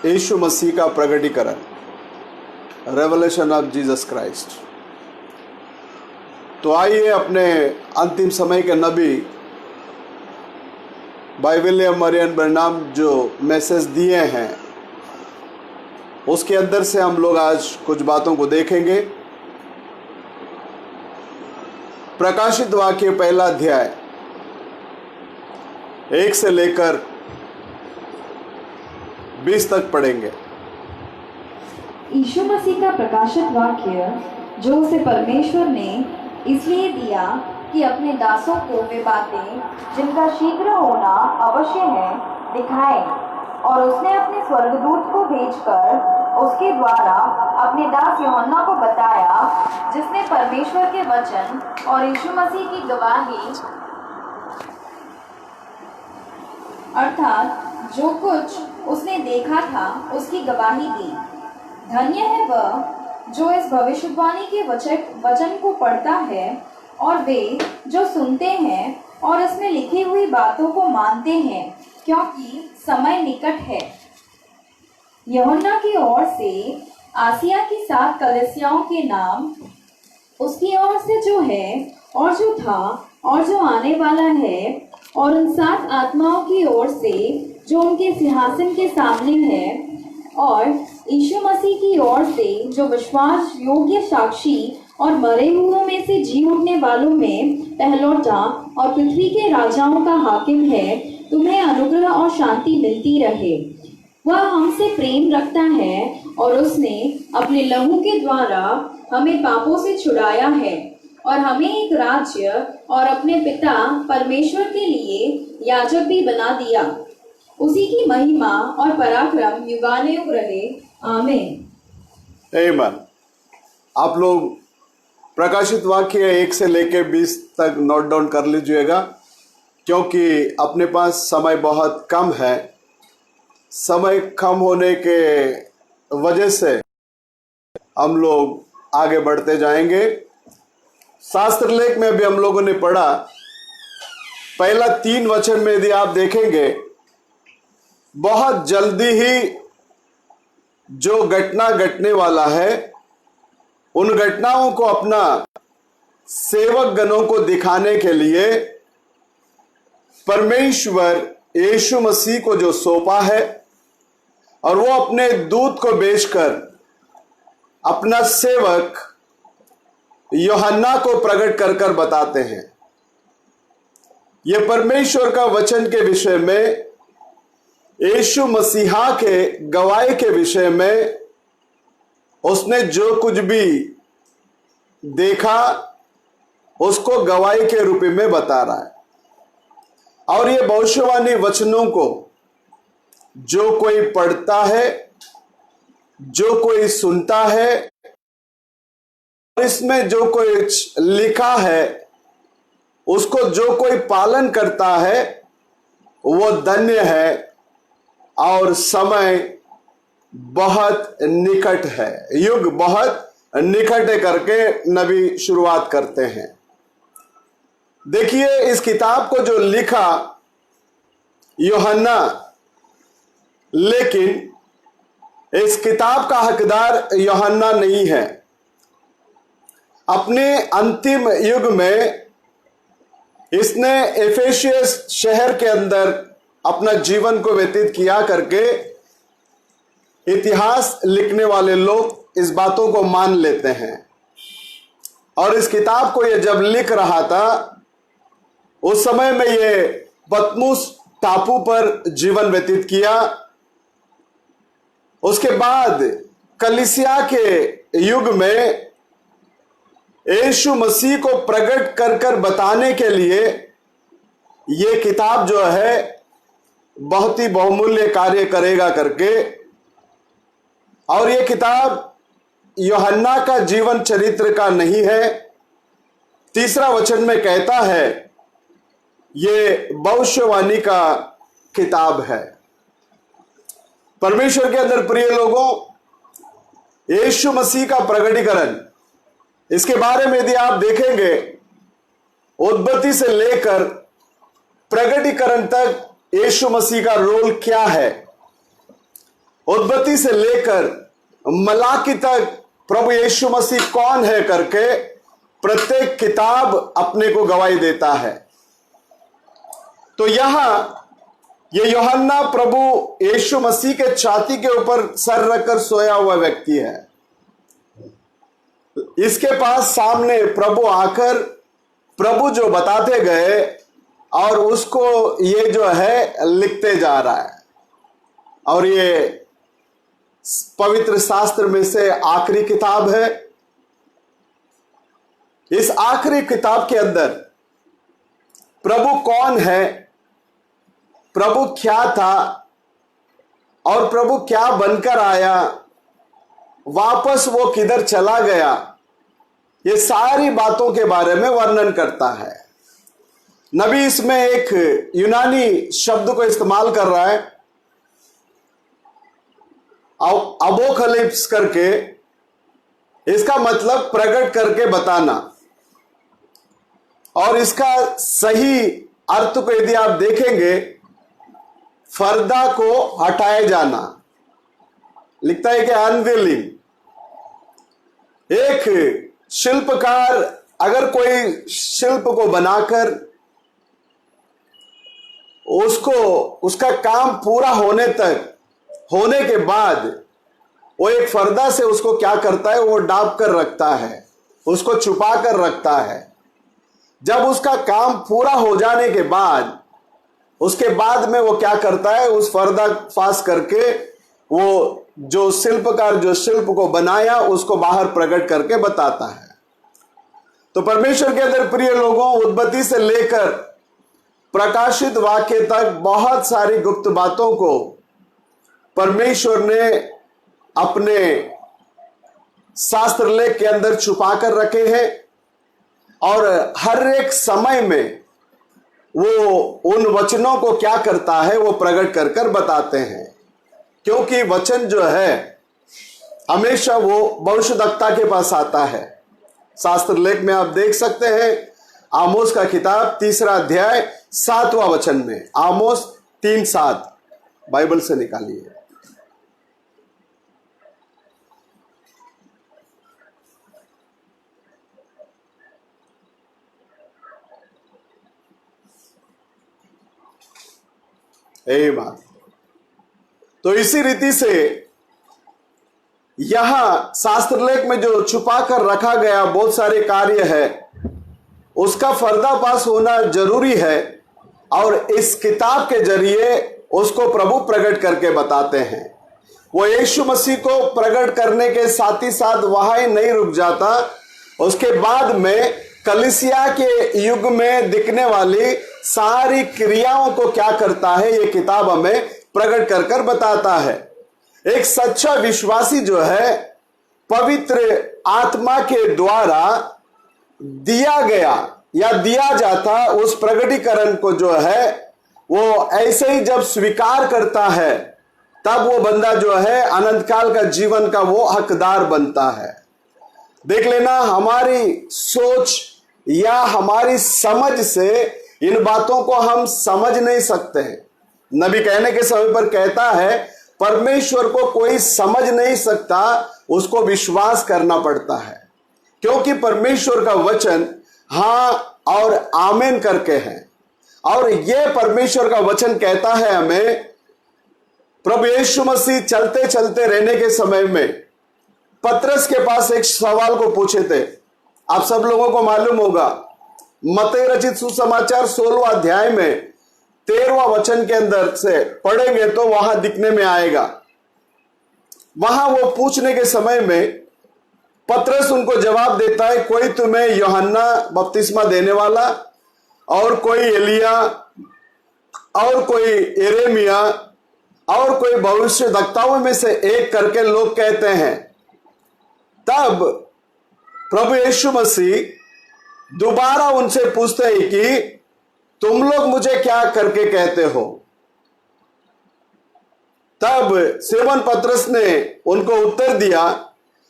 यीशु मसीह का प्रकटीकरण, revelation of Jesus Christ. तो आइए अपने अंतिम समय के नबी भाई विलियम मरियन ब्रैनम जो मैसेज दिए हैं उसके अंदर से हम लोग आज कुछ बातों को देखेंगे। प्रकाशित वाक्य पहला अध्याय 1 से लेकर 20 तक पढ़ेंगे। यीशु मसीह का प्रकाशित वाक्य जो उसे परमेश्वर ने इसलिए दिया कि अपने दासों को वे बातें जिनका शीघ्र होना अवश्य है दिखाएं, और उसने अपने स्वर्गदूत को भेजकर उसके द्वारा अपने दास यूहन्ना को बताया, जिसने परमेश्वर के वचन और यीशु मसीह की गवाही अर्थात जो कुछ उसने देखा था उसकी गवाही दी। धन्य है वह जो इस भविष्यवाणी के वचन को पढ़ता है और वे जो सुनते हैं और इसमें लिखी हुई बातों को मानते हैं, क्योंकि समय निकट है। यूहन्ना की ओर से आसिया की 7 कलीसियाओं के नाम, उसकी ओर से जो है और जो था और जो आने वाला है, और उन 7 आत्माओं की ओर से जो उनके सिंहासन के सामने है, और यीशु मसीह की ओर से जो विश्वास योग्य साक्षी और मरे हुओं में से जी उठने वालों में पहलौठा और पृथ्वी के राजाओं का हाकिम है, तुम्हें अनुग्रह और शांति मिलती रहे। वह हमसे प्रेम रखता है और उसने अपने लहू के द्वारा हमें पापों से छुड़ाया है और हमें एक राज्य और अपने पिता परमेश्वर के लिए याजक भी बना दिया। उसी की महिमा और पराक्रम युगानुयुग रहे। आमीन। आमीन। आप लोग प्रकाशित वाक्य 1 से लेकर 20 तक नोट डाउन कर लीजिएगा, क्योंकि अपने पास समय बहुत कम है। समय कम होने के वजह से हम लोग आगे बढ़ते जाएंगे। शास्त्र लेख में भी हम लोगों ने पढ़ा, पहला 3 वचन में यदि आप देखेंगे, बहुत जल्दी ही जो घटना घटने वाला है उन घटनाओं को अपना सेवक गणों को दिखाने के लिए परमेश्वर यीशु मसीह को जो सौंपा है, और वो अपने दूत को भेजकर अपना सेवक यूहन्ना को प्रकट कर कर बताते हैं। यह परमेश्वर का वचन के विषय में, यीशु मसीहा के गवाही के विषय में उसने जो कुछ भी देखा उसको गवाही के रूप में बता रहा है। और ये भविष्यवाणी वचनों को जो कोई पढ़ता है, जो कोई सुनता है, इसमें जो कोई लिखा है उसको जो कोई पालन करता है वो धन्य है, और समय बहुत निकट है, युग बहुत निकट है करके नबी शुरुआत करते हैं। देखिए, इस किताब को जो लिखा यूहन्ना, लेकिन इस किताब का हकदार यूहन्ना नहीं है। अपने अंतिम युग में इसने एफेसियस शहर के अंदर अपना जीवन को व्यतीत किया करके इतिहास लिखने वाले लोग इस बातों को मान लेते हैं। और इस किताब को ये जब लिख रहा था उस समय में ये पतमुस टापू पर जीवन व्यतीत किया। उसके बाद कलीसिया के युग में यीशु मसीह को प्रकट कर कर बताने के लिए ये किताब जो है बहुत ही बहुमूल्य कार्य करेगा करके, और ये किताब यूहन्ना का जीवन चरित्र का नहीं है। 3 वचन में कहता है ये भविष्यवाणी का किताब है। परमेश्वर के अंदर प्रिय लोगों, यीशु मसीह का प्रकटीकरण, इसके बारे में यदि आप देखेंगे, उत्पत्ति से लेकर प्रकटीकरण तक यीशु मसीह का रोल क्या है, उत्पत्ति से लेकर मलाकी तक प्रभु यीशु मसीह कौन है करके प्रत्येक किताब अपने को गवाही देता है। तो यहां ये यूहन्ना प्रभु यीशु मसीह के छाती के ऊपर सर रखकर सोया हुआ व्यक्ति है। इसके पास सामने प्रभु आकर प्रभु जो बताते गए और उसको ये जो है लिखते जा रहा है। और ये पवित्र शास्त्र में से आखिरी किताब है। इस आखिरी किताब के अंदर प्रभु कौन है, प्रभु क्या था और प्रभु क्या बनकर आया, वापस वो किधर चला गया, ये सारी बातों के बारे में वर्णन करता है। नबी इसमें एक यूनानी शब्द को इस्तेमाल कर रहा है, अपोकलिप्स करके। इसका मतलब प्रकट करके बताना। और इसका सही अर्थ को यदि आप देखेंगे, पर्दा को हटाए जाना। लिखता है कि अनवीलिंग। एक शिल्पकार अगर कोई शिल्प को बनाकर उसको उसका काम पूरा होने के बाद वो एक पर्दा से उसको क्या करता है, वो डाप कर रखता है, उसको छुपा कर रखता है। जब उसका काम पूरा हो जाने के बाद उसके बाद में वो क्या करता है, उस पर्दा फास करके वो जो शिल्पकार जो शिल्प को बनाया उसको बाहर प्रकट करके बताता है। तो परमेश्वर के अंदर प्रिय लोगों, उत्पत्ति से लेकर प्रकाशित वाक्य तक बहुत सारी गुप्त बातों को परमेश्वर ने अपने शास्त्र लेख के अंदर छुपा कर रखे हैं। और हर एक समय में वो उन वचनों को क्या करता है, वो प्रकट कर कर बताते हैं। क्योंकि वचन जो है हमेशा वो भविष्यद्वक्ता के पास आता है। शास्त्र लेख में आप देख सकते हैं, आमोस का किताब 3 अध्याय 7वां वचन में, आमोस 3:7 बाइबल से निकालिए। यही बात। तो इसी रीति से यहां शास्त्र लेख में जो छुपा कर रखा गया बहुत सारे कार्य है, उसका पर्दाफाश होना जरूरी है। और इस किताब के जरिए उसको प्रभु प्रकट करके बताते हैं। वो यीशु मसीह को प्रकट करने के साथ ही साथ वहां ही नहीं रुक जाता, उसके बाद में कलीसिया के युग में दिखने वाली सारी क्रियाओं को क्या करता है, ये किताब हमें प्रकट कर कर बताता है। एक सच्चा विश्वासी जो है पवित्र आत्मा के द्वारा दिया गया या दिया जाता उस प्रकटीकरण को जो है वो ऐसे ही जब स्वीकार करता है, तब वो बंदा जो है अनंत काल का जीवन का वो हकदार बनता है। देख लेना, हमारी सोच या हमारी समझ से इन बातों को हम समझ नहीं सकते हैं। नबी कहने के समय पर कहता है, परमेश्वर को कोई समझ नहीं सकता, उसको विश्वास करना पड़ता है। क्योंकि परमेश्वर का वचन हां और आमीन करके है। और यह परमेश्वर का वचन कहता है हमें, प्रभु यीशु मसीह चलते चलते रहने के समय में पतरस के पास एक सवाल को पूछे थे। आप सब लोगों को मालूम होगा, मत्ती रचित सुसमाचार 16वां अध्याय में 13वां वचन के अंदर से पढ़ेंगे तो वहां दिखने में आएगा। वहां वो पूछने के समय में पतरस उनको जवाब देता है, कोई तुम्हें यूहन्ना बपतिस्मा देने वाला, और कोई एलिया, और कोई यिर्मयाह, और कोई भविष्यद्वक्ताओं में से एक करके लोग कहते हैं। तब प्रभु यीशु मसीह दोबारा उनसे पूछते हैं कि तुम लोग मुझे क्या करके कहते हो। तब सिमोन पतरस ने उनको उत्तर दिया,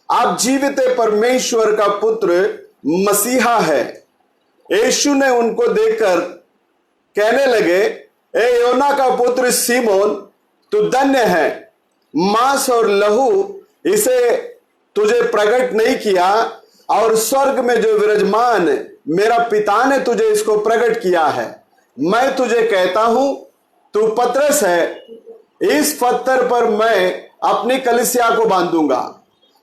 आप जीवित परमेश्वर का पुत्र मसीहा है। यीशु ने उनको देखकर कहने लगे, ए योना का पुत्र सिमोन, तू धन्य है, मांस और लहू इसे तुझे प्रकट नहीं किया, और स्वर्ग में जो विराजमान मेरा पिता ने तुझे इसको प्रकट किया है। मैं तुझे कहता हूं, तू पतरस है, इस पत्थर पर मैं अपनी कलीसिया को बांधूंगा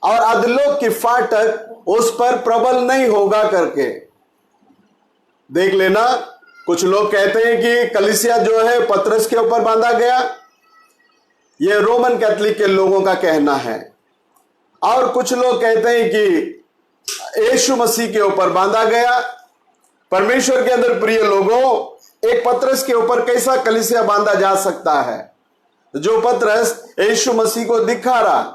और अधोलोक की फाटक उस पर प्रबल नहीं होगा करके। देख लेना, कुछ लोग कहते हैं कि कलीसिया जो है पतरस के ऊपर बांधा गया, यह रोमन कैथोलिक के लोगों का कहना है। और कुछ लोग कहते हैं कि यीशु मसीह के ऊपर बांधा गया। परमेश्वर के अंदर प्रिय लोगों, एक पतरस के ऊपर कैसा कलीसिया बांधा जा सकता है? जो पतरस यीशु मसीह को दिखा रहा,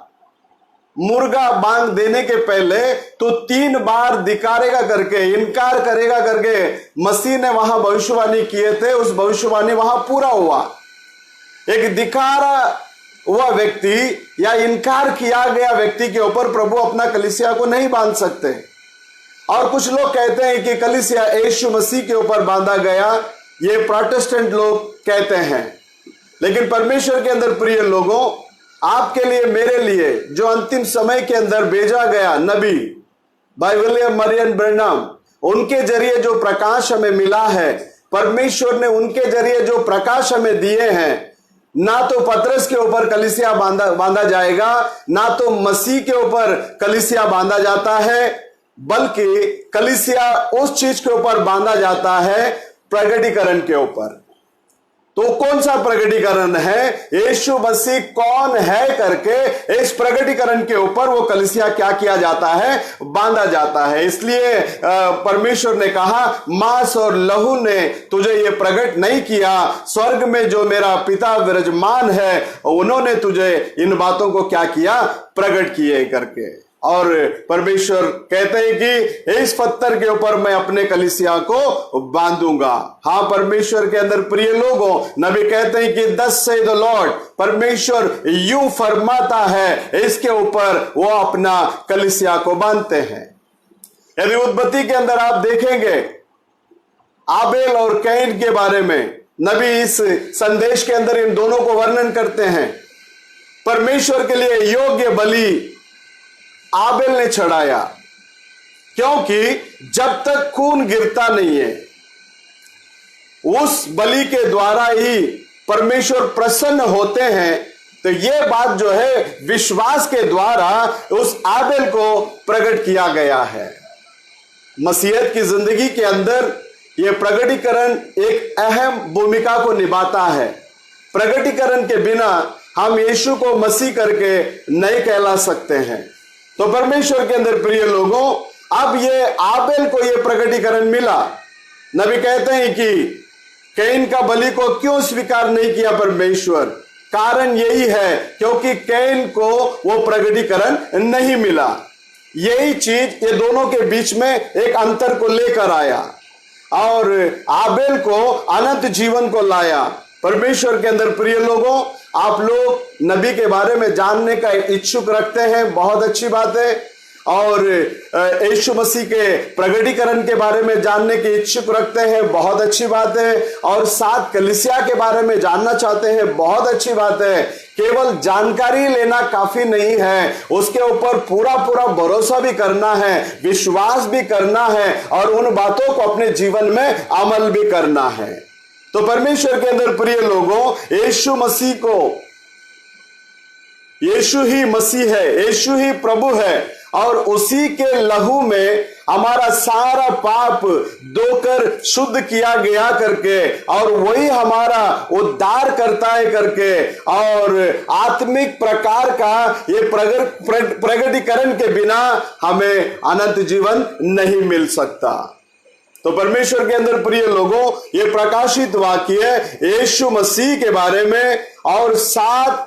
मुर्गा बांध देने के पहले तो 3 बार धिकारेगा करके, इनकार करेगा करके मसीह ने वहां भविष्यवाणी किए थे, उस भविष्यवाणी वहां पूरा हुआ। एक धिकारा हुआ व्यक्ति या इनकार किया गया व्यक्ति के ऊपर प्रभु अपना कलीसिया को नहीं बांध सकते। और कुछ लोग कहते हैं कि कलीसिया यीशु मसीह के ऊपर बांधा गया, ये प्रोटेस्टेंट लोग कहते हैं। लेकिन परमेश्वर के अंदर प्रिय लोगों, आपके लिए, मेरे लिए जो अंतिम समय के अंदर भेजा गया नबी भाई विलियम मरियन ब्रैनम, उनके जरिए जो प्रकाश हमें मिला है, परमेश्वर ने उनके जरिए जो प्रकाश हमें दिए हैं, ना तो पतरस के ऊपर कलीसिया बांधा जाएगा, ना तो मसीह के ऊपर कलीसिया बांधा जाता है, बल्कि कलीसिया उस चीज के ऊपर बांधा जाता है, प्रगटीकरण के ऊपर। तो कौन सा प्रगटीकरण है? यीशु मसीह कौन है करके इस प्रगटीकरण के ऊपर वो कलीसिया क्या किया जाता है? बांधा जाता है। इसलिए परमेश्वर ने कहा, मांस और लहू ने तुझे ये प्रकट नहीं किया, स्वर्ग में जो मेरा पिता विराजमान है उन्होंने तुझे इन बातों को क्या किया? प्रकट किए करके। और परमेश्वर कहते हैं कि इस पत्थर के ऊपर मैं अपने कलीसिया को बांधूंगा। हाँ, परमेश्वर के अंदर प्रिय लोगों, नबी कहते हैं कि दस से द लॉर्ड, परमेश्वर यूं फरमाता है, इसके ऊपर वो अपना कलीसिया को बांधते हैं। यदि उत्पत्ति के अंदर आप देखेंगे आबेल और कैन के बारे में, नबी इस संदेश के अंदर इन दोनों को वर्णन करते हैं। परमेश्वर के लिए योग्य बलि आबेल ने चढ़ाया, क्योंकि जब तक खून गिरता नहीं है, उस बलि के द्वारा ही परमेश्वर प्रसन्न होते हैं। तो यह बात जो है विश्वास के द्वारा उस आबेल को प्रकट किया गया है। मसीहत की जिंदगी के अंदर यह प्रकटीकरण एक अहम भूमिका को निभाता है। प्रकटीकरण के बिना हम यीशु को मसीह करके नहीं कहला सकते हैं। तो परमेश्वर के अंदर प्रिय लोगों, अब ये आबेल को ये प्रकटीकरण मिला। नबी कहते हैं कि कैन का बलि को क्यों स्वीकार नहीं किया परमेश्वर? कारण यही है क्योंकि कैन को वो प्रकटीकरण नहीं मिला। यही चीज ये दोनों के बीच में एक अंतर को लेकर आया और आबेल को अनंत जीवन को लाया। परमेश्वर के अंदर प्रिय लोगों, आप लोग नबी के बारे में जानने का इच्छुक रखते हैं, बहुत अच्छी बात है। और यीशु मसीह के प्रकटीकरण के बारे में जानने की इच्छुक रखते हैं, बहुत अच्छी बात है। और साथ कलीसिया के बारे में जानना चाहते हैं, बहुत अच्छी बात है। केवल जानकारी लेना काफी नहीं है, उसके ऊपर पूरा पूरा भरोसा भी करना है, विश्वास भी करना है और उन बातों को अपने जीवन में अमल भी करना है। तो परमेश्वर के अंदर प्रिय लोगों, यीशु मसीह को, यीशु ही मसीह है, यीशु ही प्रभु है और उसी के लहू में हमारा सारा पाप धोकर शुद्ध किया गया करके, और वही हमारा उद्धार करता है करके, और आत्मिक प्रकार का ये प्रगटीकरण के बिना हमें अनंत जीवन नहीं मिल सकता। तो परमेश्वर के अंदर प्रिय लोगों, ये प्रकाशित वाक्य यीशु मसीह के बारे में और साथ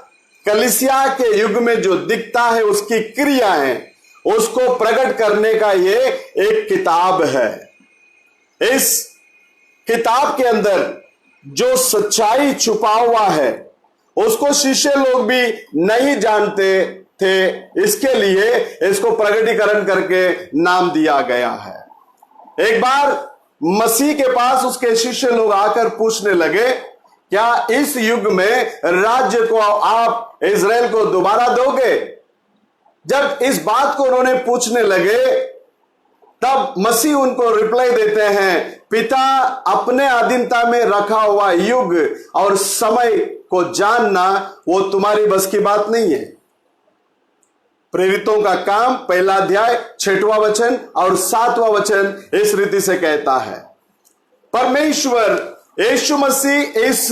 कलीसिया के युग में जो दिखता है उसकी क्रियाएं, उसको प्रकट करने का ये एक किताब है। इस किताब के अंदर जो सच्चाई छुपा हुआ है उसको शिष्य लोग भी नहीं जानते थे, इसके लिए इसको प्रकटीकरण करके नाम दिया गया है। एक बार मसीह के पास उसके शिष्य लोग आकर पूछने लगे क्या इस युग में राज्य को आप इज़राइल को दोबारा दोगे? जब इस बात को उन्होंने पूछने लगे, तब मसीह उनको रिप्लाई देते हैं, पिता अपने अधीनता में रखा हुआ युग और समय को जानना वो तुम्हारी बस की बात नहीं है। प्रेरितों का काम 1 अध्याय 6वां वचन और 7वां वचन इस रीति से कहता है, परमेश्वर यीशु मसीह इस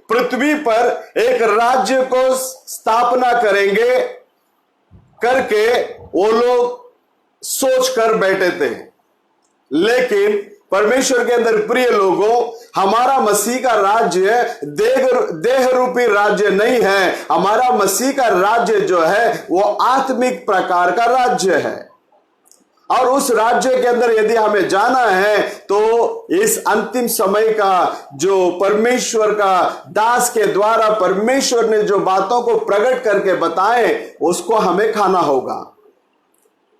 पृथ्वी पर एक राज्य को स्थापना करेंगे करके वो लोग सोच कर बैठे थे। लेकिन परमेश्वर के अंदर प्रिय लोगों, हमारा मसीह का राज्य देह रूपी राज्य नहीं है। हमारा मसीह का राज्य जो है वो आत्मिक प्रकार का राज्य है। और उस राज्य के अंदर यदि हमें जाना है तो इस अंतिम समय का जो परमेश्वर का दास के द्वारा परमेश्वर ने जो बातों को प्रकट करके बताए, उसको हमें खाना होगा।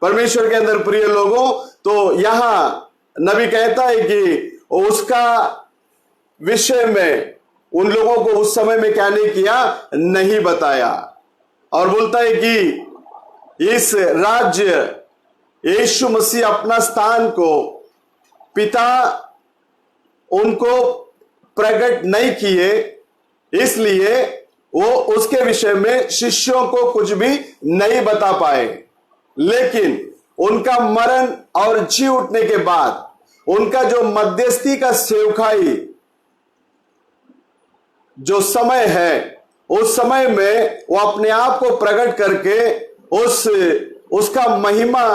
परमेश्वर के अंदर प्रिय लोगों, तो यहां नबी कहता है कि उसका विषय में उन लोगों को उस समय में क्या नहीं किया, नहीं बताया। और बोलता है कि इस राज्य यीशु मसीह अपना स्थान को पिता उनको प्रकट नहीं किए, इसलिए वो उसके विषय में शिष्यों को कुछ भी नहीं बता पाए। लेकिन उनका मरण और जी उठने के बाद उनका जो मध्यस्थी का सेवकाई जो समय है, उस समय में वो अपने आप को प्रकट करके उसका महिमा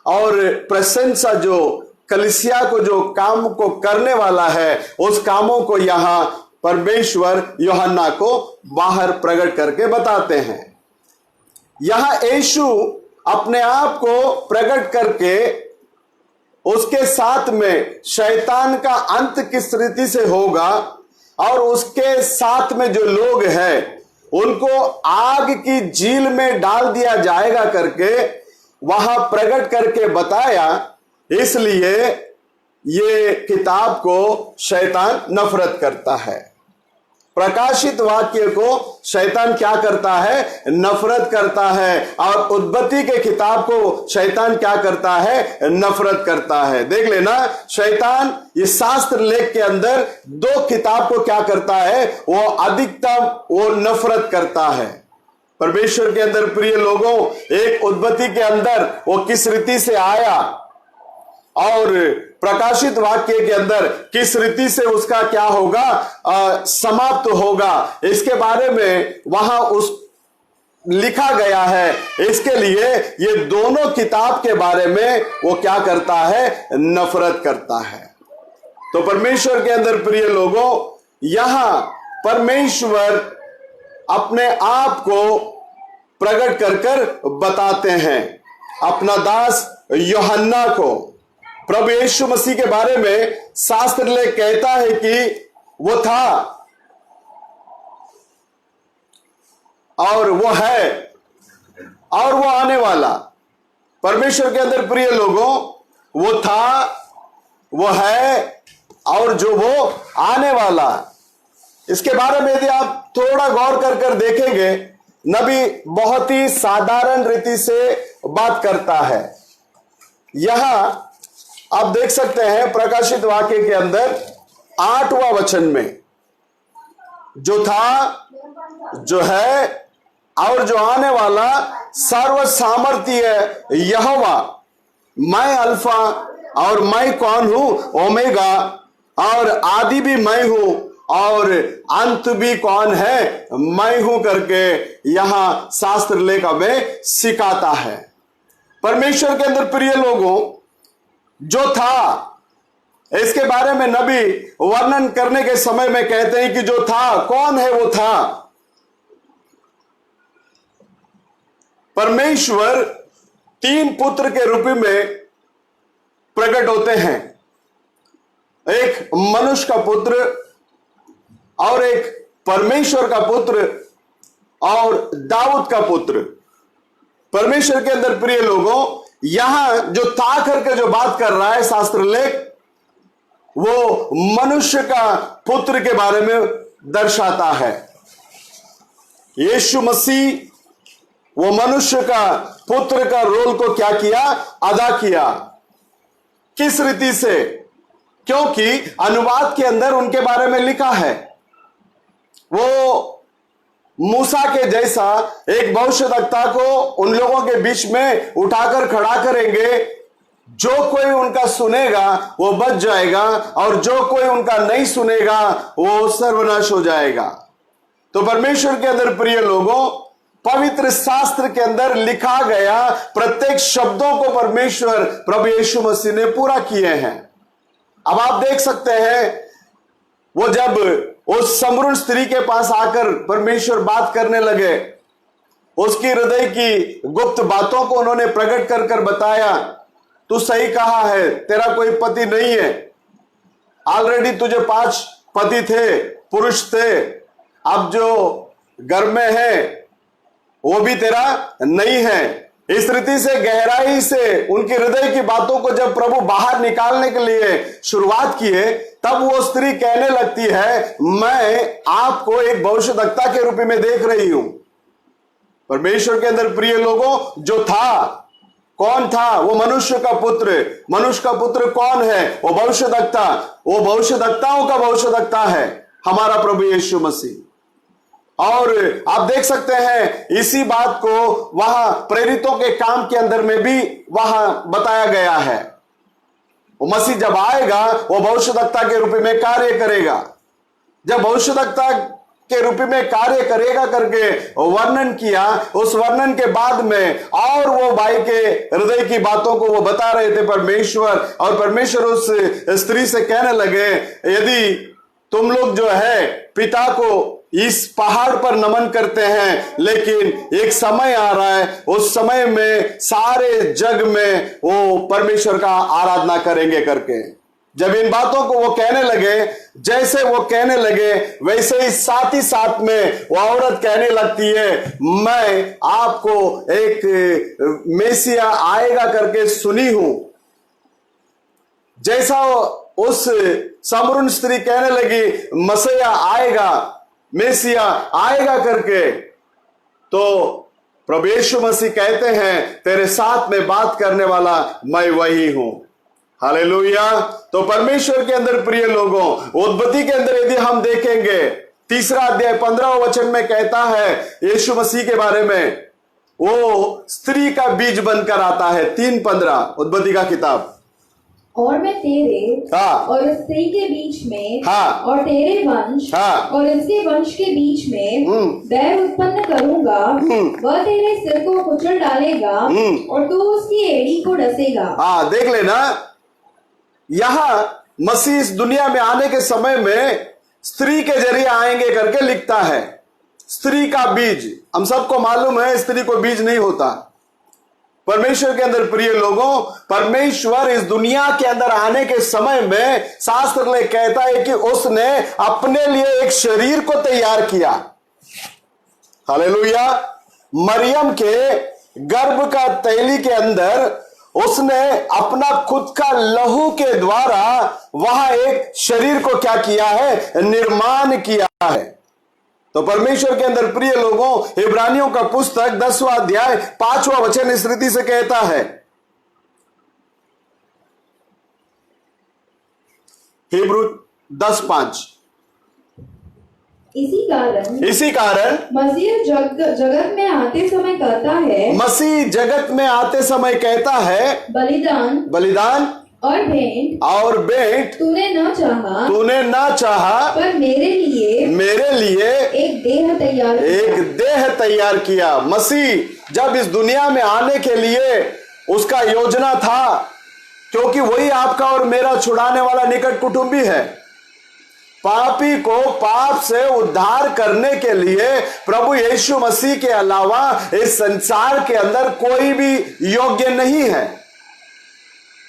और प्रशंसा जो कलीसिया को जो काम को करने वाला है, उस कामों को यहां परमेश्वर यूहन्ना को बाहर प्रकट करके बताते हैं। यहां यीशु अपने आप को प्रकट करके उसके साथ में शैतान का अंत किस रीति से होगा और उसके साथ में जो लोग हैं उनको आग की झील में डाल दिया जाएगा करके वहां प्रकट करके बताया। इसलिए ये किताब को शैतान नफरत करता है। प्रकाशित वाक्य को शैतान क्या करता है, नफरत करता है। और उत्पत्ति के किताब को शैतान क्या करता है, नफरत करता है। देख लेना, शैतान इस शास्त्र लेख के अंदर 2 किताब को क्या करता है, वो अधिकतम वो नफरत करता है। परमेश्वर के अंदर प्रिय लोगों, एक उत्पत्ति के अंदर वो किस रीति से आया और प्रकाशित वाक्य के अंदर किस रीति से उसका क्या होगा, समाप्त होगा, इसके बारे में वहां उस लिखा गया है। इसके लिए ये दोनों किताब के बारे में वो क्या करता है, नफरत करता है। तो परमेश्वर के अंदर प्रिय लोगों, यहां परमेश्वर अपने आप को प्रकट कर कर बताते हैं अपना दास यूहन्ना को। प्रभु यीशु मसीह के बारे में शास्त्र लेख कहता है कि वो था और वो है और वो आने वाला। परमेश्वर के अंदर प्रिय लोगों, वो था, वो है और जो वो आने वाला। इसके बारे में यदि आप थोड़ा गौर कर कर देखेंगे, नबी बहुत ही साधारण रीति से बात करता है। यहां आप देख सकते हैं प्रकाशित वाक्य के अंदर 8वां वचन में, जो था, जो है और जो आने वाला सर्व सामर्थ्य यहोवा, मैं अल्फा और मैं कौन हूं, ओमेगा, और आदि भी मैं हूं और अंत भी कौन है, मैं हूं करके यहां शास्त्र लेख हमें सिखाता है। परमेश्वर के अंदर प्रिय लोगों, जो था, इसके बारे में नबी वर्णन करने के समय में कहते हैं कि जो था, कौन है वो था। परमेश्वर 3 पुत्र के रूप में प्रकट होते हैं, एक मनुष्य का पुत्र और एक परमेश्वर का पुत्र और दाऊद का पुत्र। परमेश्वर के अंदर प्रिय लोगों, यहां जो था करके जो बात कर रहा है शास्त्र लेख, वो मनुष्य का पुत्र के बारे में दर्शाता है। यीशु मसीह वो मनुष्य का पुत्र का रोल को क्या किया, अदा किया। किस रीति से? क्योंकि अनुवाद के अंदर उनके बारे में लिखा है वो मूसा के जैसा एक भविष्यद्वक्ता को उन लोगों के बीच में उठाकर खड़ा करेंगे। जो कोई उनका सुनेगा वो बच जाएगा और जो कोई उनका नहीं सुनेगा वो सर्वनाश हो जाएगा। तो परमेश्वर के अंदर प्रिय लोगों, पवित्र शास्त्र के अंदर लिखा गया प्रत्येक शब्दों को परमेश्वर प्रभु यीशु मसीह ने पूरा किए हैं। अब आप देख सकते हैं वो जब उस समरुण स्त्री के पास आकर परमेश्वर बात करने लगे, उसकी हृदय की गुप्त बातों को उन्होंने प्रकट कर कर बताया। तू सही कहा है, तेरा कोई पति नहीं है, ऑलरेडी तुझे 5 पति थे, पुरुष थे, अब जो घर में है वो भी तेरा नहीं है। इस रीति से गहराई से उनके हृदय की बातों को जब प्रभु बाहर निकालने के लिए शुरुआत किए, तब वो स्त्री कहने लगती है, मैं आपको एक भविष्यद्वक्ता के रूप में देख रही हूं। परमेश्वर के अंदर प्रिय लोगों, जो था, कौन था? वो मनुष्य का पुत्र। मनुष्य का पुत्र कौन है? वो भविष्यद्वक्ता। वो भविष्यद्वक्ताओं का भविष्यद्वक्ता है हमारा प्रभु यीशु मसीह। और आप देख सकते हैं इसी बात को वहां प्रेरितों के काम के अंदर में भी वहां बताया गया है। वो मसीह जब आएगा वो भविष्यद्वक्ता के रूप में कार्य करेगा। जब भविष्यद्वक्ता के रूप में कार्य करेगा करके वर्णन किया, उस वर्णन के बाद में और वो भाई के हृदय की बातों को वो बता रहे थे परमेश्वर। और परमेश्वर उस स्त्री से कहने लगे, यदि तुम लोग जो है पिता को इस पहाड़ पर नमन करते हैं, लेकिन एक समय आ रहा है, उस समय में सारे जग में वो परमेश्वर का आराधना करेंगे करके। जब इन बातों को वो कहने लगे, जैसे वो कहने लगे वैसे ही साथ में वो औरत कहने लगती है, मैं आपको एक मेसिया आएगा करके सुनी हूं। जैसा उस समरुण स्त्री कहने लगी मसीहा आएगा, मेसिया आएगा करके, तो प्रभु यीशु मसीह कहते हैं, तेरे साथ में बात करने वाला मैं वही हूं। हालेलुया। तो परमेश्वर के अंदर प्रिय लोगों, उत्पत्ति के अंदर यदि हम देखेंगे 3 अध्याय 15 वचन में कहता है यीशु मसीह के बारे में, वो स्त्री का बीज बनकर आता है। 3:15 उत्पत्ति का किताब। और मैं तेरे और इस स्त्री के बीच में और तेरे वंश और इसके वंश के बीच में बैर उत्पन्न करूंगा। वह तेरे सिर को कुचल डालेगा और तू उसकी एड़ी को डसेगा। देख लेना, यहाँ मसीह इस दुनिया में आने के समय में स्त्री के जरिए आएंगे करके लिखता है। स्त्री का बीज, हम सबको मालूम है स्त्री को बीज नहीं होता। परमेश्वर के अंदर प्रिय लोगों, परमेश्वर इस दुनिया के अंदर आने के समय में शास्त्र में कहता है कि उसने अपने लिए एक शरीर को तैयार किया। हालेलुया। मरियम के गर्भ का तैली के अंदर उसने अपना खुद का लहू के द्वारा वहां एक शरीर को क्या किया है, निर्माण किया है। तो परमेश्वर के अंदर प्रिय लोगों, इब्रानियों का पुस्तक 10वां अध्याय 5वां वचन इस रीति से कहता है, हिब्रू 10:5, इसी कारण मसीह जगत में आते समय कहता है, मसीह जगत में आते समय कहता है, बलिदान और भेंट तूने न चाहा पर मेरे लिए एक देह तैयार किया। मसीह जब इस दुनिया में आने के लिए उसका योजना था, क्योंकि वही आपका और मेरा छुड़ाने वाला निकट कुटुंबी है। पापी को पाप से उद्धार करने के लिए प्रभु यीशु मसीह के अलावा इस संसार के अंदर कोई भी योग्य नहीं है।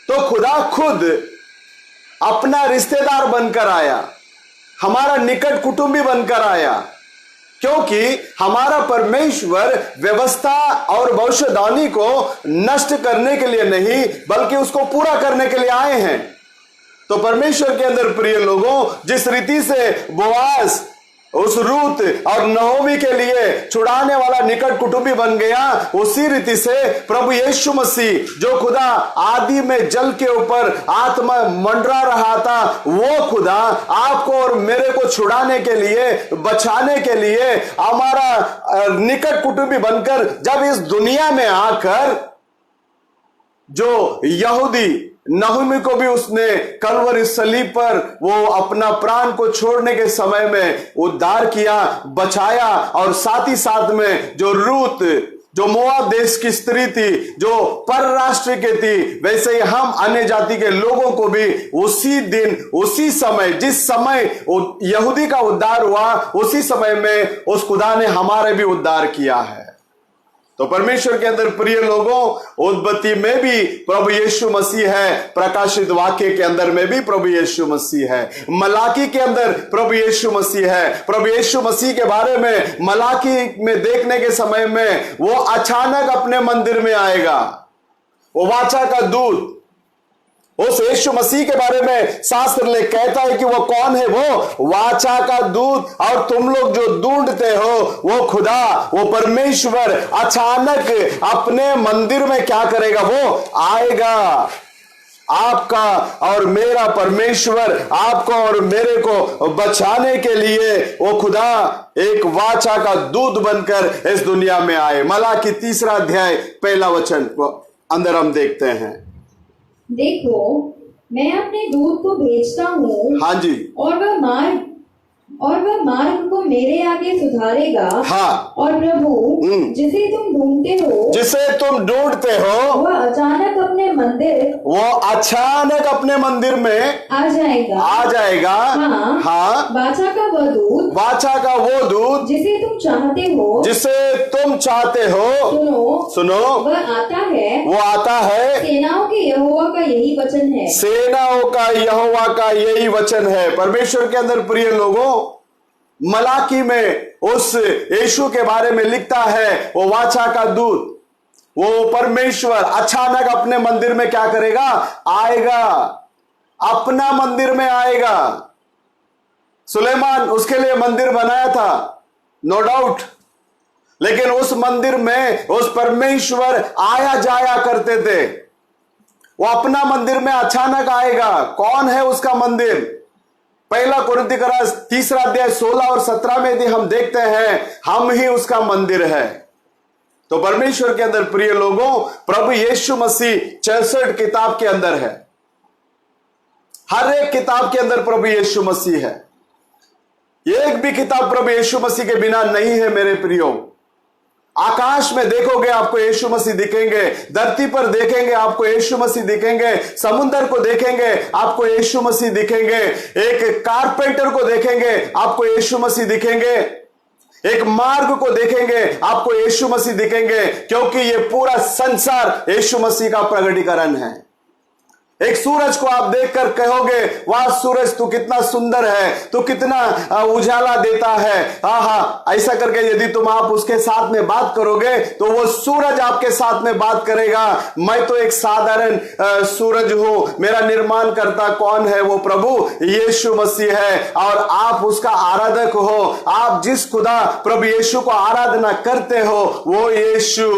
तो खुदा खुद अपना रिश्तेदार बनकर आया, हमारा निकट कुटुंबी बनकर आया, क्योंकि हमारा परमेश्वर व्यवस्था और भविष्यवाणी को नष्ट करने के लिए नहीं बल्कि उसको पूरा करने के लिए आए हैं। तो परमेश्वर के अंदर प्रिय लोगों, जिस रीति से बोआज उस रूत और नहोमी के लिए छुड़ाने वाला निकट कुटुंबी बन गया, उसी रीति से प्रभु यीशु मसीह जो खुदा आदि में जल के ऊपर आत्मा मंडरा रहा था, वो खुदा आपको और मेरे को छुड़ाने के लिए, बचाने के लिए हमारा निकट कुटुंबी बनकर जब इस दुनिया में आकर, जो यहूदी नहूमी को भी उसने कलवरी सलीब पर वो अपना प्राण को छोड़ने के समय में उद्धार किया, बचाया, और साथ ही साथ में जो रूत जो मोआब देश की स्त्री थी, जो परराष्ट्र की थी, वैसे ही हम अन्य जाति के लोगों को भी उसी दिन, उसी समय, जिस समय यहूदी का उद्धार हुआ, उसी समय में उस खुदा ने हमारे भी उद्धार किया है। तो परमेश्वर के अंदर प्रिय लोगों, उत्पत्ति में भी प्रभु यीशु मसीह है, प्रकाशित वाक्य के अंदर में भी प्रभु यीशु मसीह है, मलाकी के अंदर प्रभु यीशु मसीह है। प्रभु यीशु मसीह के बारे में मलाकी में देखने के समय में वो अचानक अपने मंदिर में आएगा, वो वाचा का दूत। उस यीशु मसीह के बारे में शास्त्र ले कहता है कि वो कौन है, वो वाचा का दूत, और तुम लोग जो ढूंढते हो वो खुदा, वो परमेश्वर अचानक अपने मंदिर में क्या करेगा, वो आएगा। आपका और मेरा परमेश्वर आपको और मेरे को बचाने के लिए वो खुदा एक वाचा का दूत बनकर इस दुनिया में आए। मलाकी 3 अध्याय 1 वचन को अंदर हम देखते हैं। देखो, मैं अपने दूत को भेजता हूँ, हाँ जी, और वह मार्ग को मेरे आगे सुधारेगा। हाँ, और प्रभु जिसे तुम ढूंढते हो वह अचानक अपने मंदिर में आ जाएगा। हाँ, वाचा का वो दूत जिसे तुम चाहते हो, सुनो, वह आता है। सेनाओं के यहोवा का यही वचन है। परमेश्वर के अंदर प्रिय लोगों, मलाकी में उस यीशु के बारे में लिखता है, वो वाचा का दूत, वो परमेश्वर अचानक अपने मंदिर में क्या करेगा, आएगा, अपना मंदिर में आएगा। सुलेमान उसके लिए मंदिर बनाया था, नो डाउट, लेकिन उस मंदिर में उस परमेश्वर आया जाया करते थे। वो अपना मंदिर में अचानक आएगा। कौन है उसका मंदिर? 1 कुरिन्थियों 3 अध्याय 16 और 17 में यदि हम देखते हैं, हम ही उसका मंदिर है। तो परमेश्वर के अंदर प्रिय लोगों, प्रभु यीशु मसीह 66 किताब के अंदर है। हर एक किताब के अंदर प्रभु यीशु मसीह है। एक भी किताब प्रभु यीशु मसीह के बिना नहीं है मेरे प्रियो। आकाश में देखोगे आपको यीशु मसीह दिखेंगे, धरती पर देखेंगे आपको यीशु मसीह दिखेंगे, समुद्र को देखेंगे आपको यीशु मसीह दिखेंगे, एक कारपेंटर को देखेंगे आपको यीशु मसीह दिखेंगे, एक मार्ग को देखेंगे आपको यीशु मसीह दिखेंगे, क्योंकि ये पूरा संसार यीशु मसीह का प्रकटीकरण है। एक सूरज को आप देखकर कहोगे, वाह सूरज तू कितना सुंदर है, तू कितना उजाला देता है, हाँ, ऐसा करके यदि तुम आप उसके साथ में बात करोगे तो वो सूरज आपके साथ में बात करेगा। मैं तो एक साधारण सूरज हूं, मेरा निर्माण करता कौन है? वो प्रभु यीशु मसीह है, और आप उसका आराधक हो। आप जिस खुदा प्रभु यीशु को आराधना करते हो, वो यीशु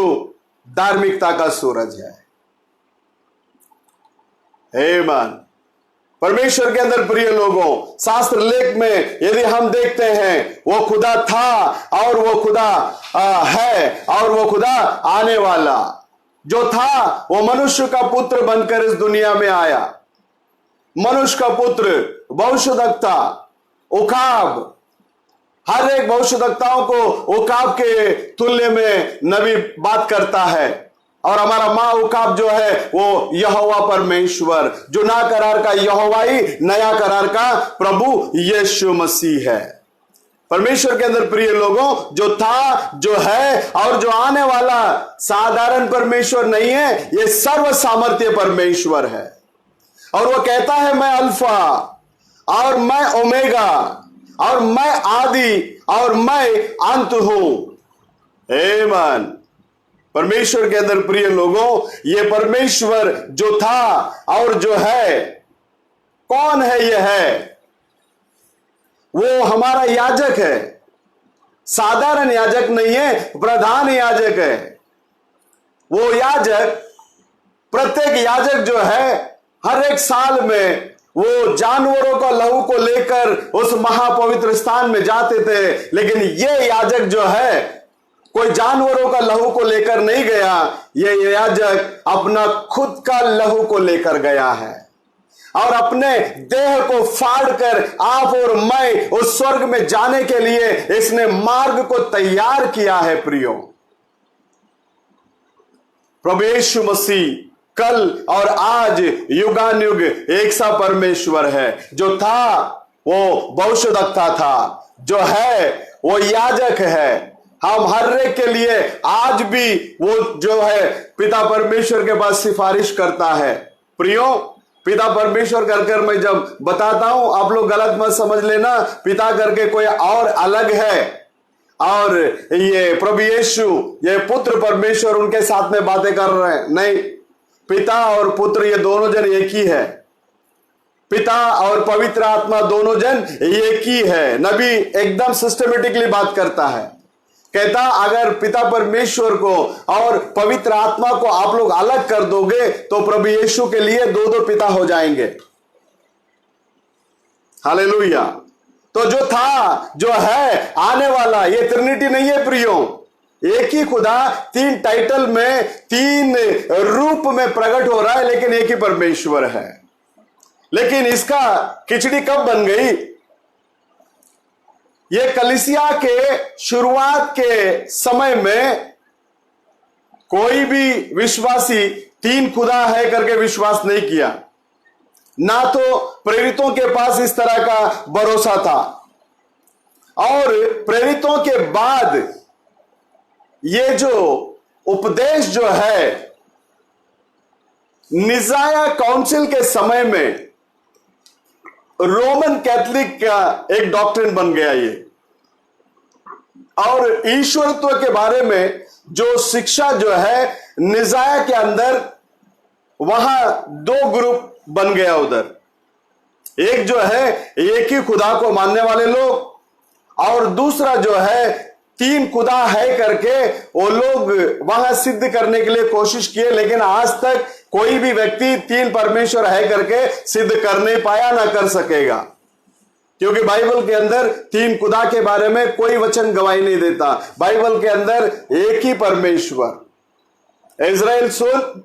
धार्मिकता का सूरज है। आमीन। परमेश्वर के अंदर प्रिय लोगों, शास्त्र लेख में यदि हम देखते हैं, वो खुदा था और वो खुदा है और वो खुदा आने वाला। जो था वो मनुष्य का पुत्र बनकर इस दुनिया में आया। मनुष्य का पुत्र, भविष्यद्वक्ता, उकाब। हर एक भविष्यद्वक्ताओं को उकाब के तुल्य में नबी बात करता है। और हमारा माँ उकाब जो है वो यहोवा परमेश्वर, जो ना करार का यहोवाई, नया करार का प्रभु यीशु मसीह है। परमेश्वर के अंदर प्रिय लोगों, जो था, जो है और जो आने वाला साधारण परमेश्वर नहीं है, ये सर्व सामर्थ्य परमेश्वर है। और वो कहता है, मैं अल्फा और मैं ओमेगा और मैं आदि और मैं अंत हूं। आमीन। परमेश्वर के अंदर प्रिय लोगों, ये परमेश्वर जो था और जो है, कौन है? ये है वो हमारा याजक है, साधारण याजक नहीं है, प्रधान याजक है। वो याजक, प्रत्येक याजक जो है हर एक साल में वो जानवरों का लहू को लेकर उस महापवित्र स्थान में जाते थे, लेकिन ये याजक जो है कोई जानवरों का लहू को लेकर नहीं गया, ये याजक अपना खुद का लहू को लेकर गया है और अपने देह को फाड़कर आप और मैं उस स्वर्ग में जाने के लिए इसने मार्ग को तैयार किया है। प्रियो, प्रभु यीशु मसीह कल और आज युगानुयुग एक सा परमेश्वर है। जो था वो भविष्यद्वक्ता था, जो है वो याजक है। हम हर एक के लिए आज भी वो जो है पिता परमेश्वर के पास सिफारिश करता है। प्रियो, पिता परमेश्वर कर मैं जब बताता हूं, आप लोग गलत मत समझ लेना, पिता करके कोई और अलग है और ये प्रभु यीशु ये पुत्र परमेश्वर उनके साथ में बातें कर रहे हैं। नहीं, पिता और पुत्र ये दोनों जन एक ही है। पिता और पवित्र आत्मा दोनों जन एक ही है। नबी एकदम सिस्टमेटिकली बात करता है, कहता अगर पिता परमेश्वर को और पवित्र आत्मा को आप लोग अलग कर दोगे तो प्रभु यीशु के लिए दो दो पिता हो जाएंगे। हालेलुया। तो जो था, जो है, आने वाला, ये ट्रिनिटी नहीं है प्रियो। एक ही खुदा तीन टाइटल में, तीन रूप में प्रकट हो रहा है, लेकिन एक ही परमेश्वर है। लेकिन इसका खिचड़ी कब बन गई? ये कलीसिया के शुरुआत के समय में कोई भी विश्वासी तीन खुदा है करके विश्वास नहीं किया, ना तो प्रेरितों के पास इस तरह का भरोसा था। और प्रेरितों के बाद ये जो उपदेश जो है निजाया काउंसिल के समय में रोमन कैथोलिक का एक डॉक्ट्रिन बन गया ये। और ईश्वरत्व के बारे में जो शिक्षा जो है निजाया के अंदर, वहां दो ग्रुप बन गया उधर। एक जो है एक ही खुदा को मानने वाले लोग, और दूसरा जो है तीन खुदा है करके वो लोग वहां सिद्ध करने के लिए कोशिश किए, लेकिन आज तक कोई भी व्यक्ति तीन परमेश्वर है करके सिद्ध कर नहीं पाया, ना कर सकेगा, क्योंकि बाइबल के अंदर तीन खुदा के बारे में कोई वचन गवाही नहीं देता। बाइबल के अंदर एक ही परमेश्वर। इज़राइल सुन,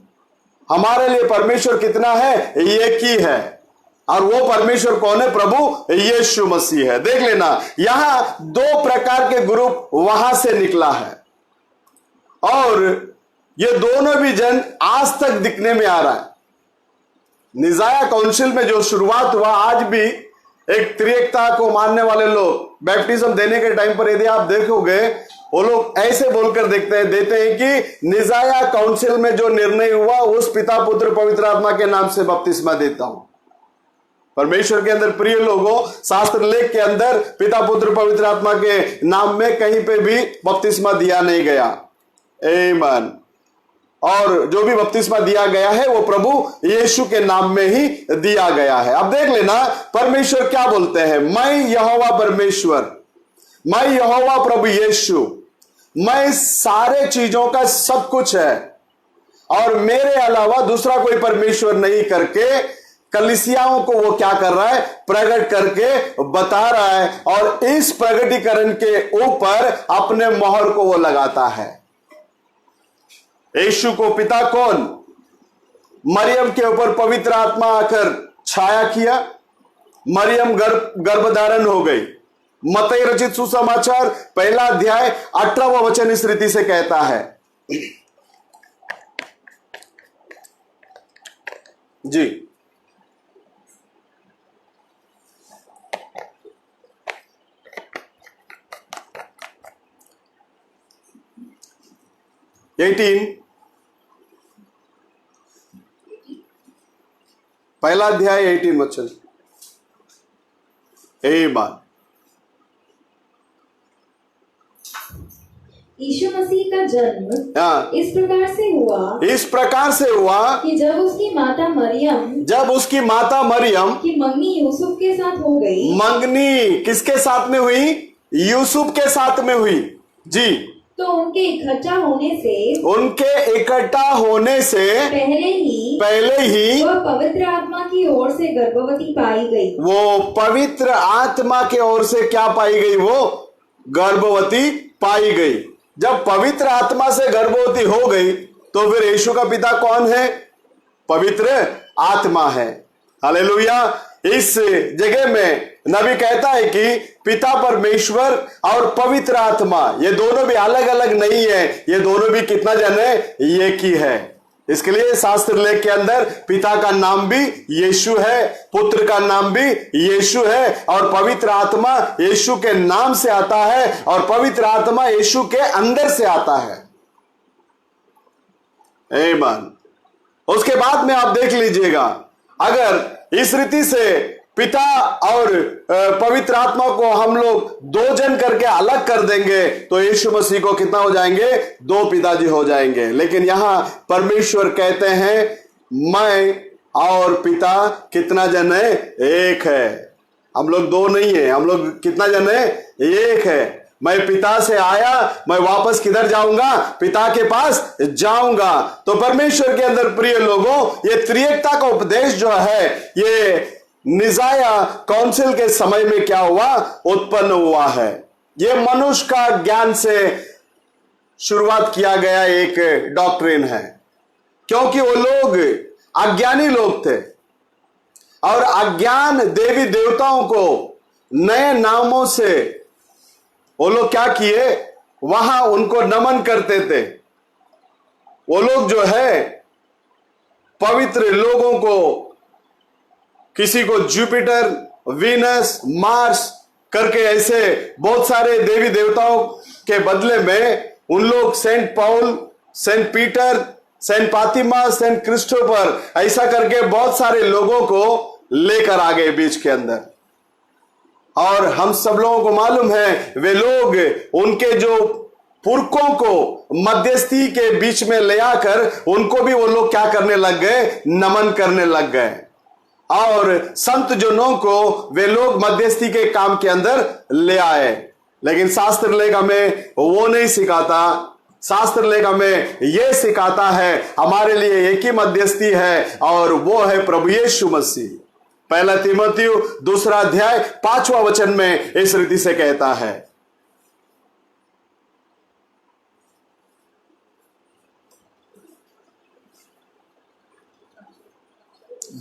हमारे लिए परमेश्वर कितना है? एक ही है। और वो परमेश्वर कौन है? प्रभु यीशु मसीह है। देख लेना, यहां दो प्रकार के ग्रुप वहां से निकला है, और ये दोनों भी जन आज तक दिखने में आ रहा है। निजाया काउंसिल में जो शुरुआत हुआ, आज भी एक त्रिएकता को मानने वाले लोग बैप्टिज्म देने के टाइम पर यदि आप देखोगे, वो लोग ऐसे बोलकर देते हैं कि निजाया काउंसिल में जो निर्णय हुआ उस पिता पुत्र पवित्र आत्मा के नाम से बपतिस्मा देता हूं। परमेश्वर के अंदर प्रिय लोगों, शास्त्र लेख के अंदर पिता पुत्र पवित्र आत्मा के नाम में कहीं पे भी बपतिस्मा दिया नहीं गया। आमीन। और जो भी बपतिस्मा दिया गया है वो प्रभु यीशु के नाम में ही दिया गया है। अब देख लेना परमेश्वर क्या बोलते हैं, मैं यहोवा परमेश्वर, मैं यहोवा प्रभु यीशु, मैं सारे चीजों का सब कुछ है और मेरे अलावा दूसरा कोई परमेश्वर नहीं करके कलीसियाओं को वो क्या कर रहा है? प्रकट करके बता रहा है, और इस प्रकटीकरण के ऊपर अपने मोहर को वो लगाता है। यीशु को पिता कौन? मरियम के ऊपर पवित्र आत्मा आकर छाया किया, मरियम गर्भधारण हो गई। मत्ती रचित सुसमाचार पहला अध्याय 18वां वचन इस रीति से कहता है। जी, पहला अध्याय 18 वचन। इस यीशु मसीह का जन्म हाँ, इस प्रकार से हुआ कि जब उसकी माता मरियम की मंगनी यूसुफ के साथ हो गई। मंगनी किसके साथ में हुई? यूसुफ के साथ में हुई जी। तो उनके इकट्ठा होने से पहले ही वह पवित्र आत्मा की ओर से गर्भवती पाई गई। वो पवित्र आत्मा के ओर से क्या पाई गई? वो गर्भवती पाई गई। जब पवित्र आत्मा से गर्भवती हो गई तो फिर यीशु का पिता कौन है? पवित्र आत्मा है। हालेलुया। इस जगह में नबी कहता है कि पिता परमेश्वर और पवित्र आत्मा ये दोनों भी अलग अलग नहीं है, ये दोनों भी कितना जन है? एक ही है। इसके लिए शास्त्र लेख के अंदर पिता का नाम भी यीशु है, पुत्र का नाम भी यीशु है और पवित्र आत्मा यीशु के नाम से आता है और पवित्र आत्मा यीशु के अंदर से आता है। आमीन। उसके बाद में आप देख लीजिएगा, अगर इस रीति से पिता और पवित्र आत्मा को हम लोग दो जन करके अलग कर देंगे तो यीशु मसीह को कितना हो जाएंगे? दो पिताजी हो जाएंगे। लेकिन यहां परमेश्वर कहते हैं मैं और पिता कितना जन है? एक है। हम लोग दो नहीं है, हम लोग कितना जन है? एक है। मैं पिता से आया, मैं वापस किधर जाऊंगा? पिता के पास जाऊंगा। तो परमेश्वर के अंदर प्रिय लोगों, ये त्रिएकता का उपदेश जो है ये निजाया काउंसिल के समय में क्या हुआ? उत्पन्न हुआ है। ये मनुष्य का ज्ञान से शुरुआत किया गया एक डॉक्ट्रिन है, क्योंकि वो लोग अज्ञानी लोग थे और अज्ञान देवी देवताओं को नए नामों से वो लोग क्या किए? वहां उनको नमन करते थे। वो लोग जो है पवित्र लोगों को, किसी को जुपिटर, वीनस, मार्स करके ऐसे बहुत सारे देवी देवताओं के बदले में उन लोग Saint Paul, Saint Peter, Saint Fatima, Saint Christopher ऐसा करके बहुत सारे लोगों को लेकर आ गए बीच के अंदर। और हम सब लोगों को मालूम है वे लोग उनके जो पुरखों को मध्यस्थी के बीच में ले आकर उनको भी वो लोग क्या करने लग गए? नमन करने लग गए। और संत जनों को वे लोग मध्यस्थी के काम के अंदर ले आए। लेकिन शास्त्र लेख हमें वो नहीं सिखाता। शास्त्र लेख हमें यह सिखाता है हमारे लिए एक ही मध्यस्थी है और वो है प्रभु यीशु मसीह। पहला तीमुथियुस 2 अध्याय 5वां वचन में इस रीति से कहता है।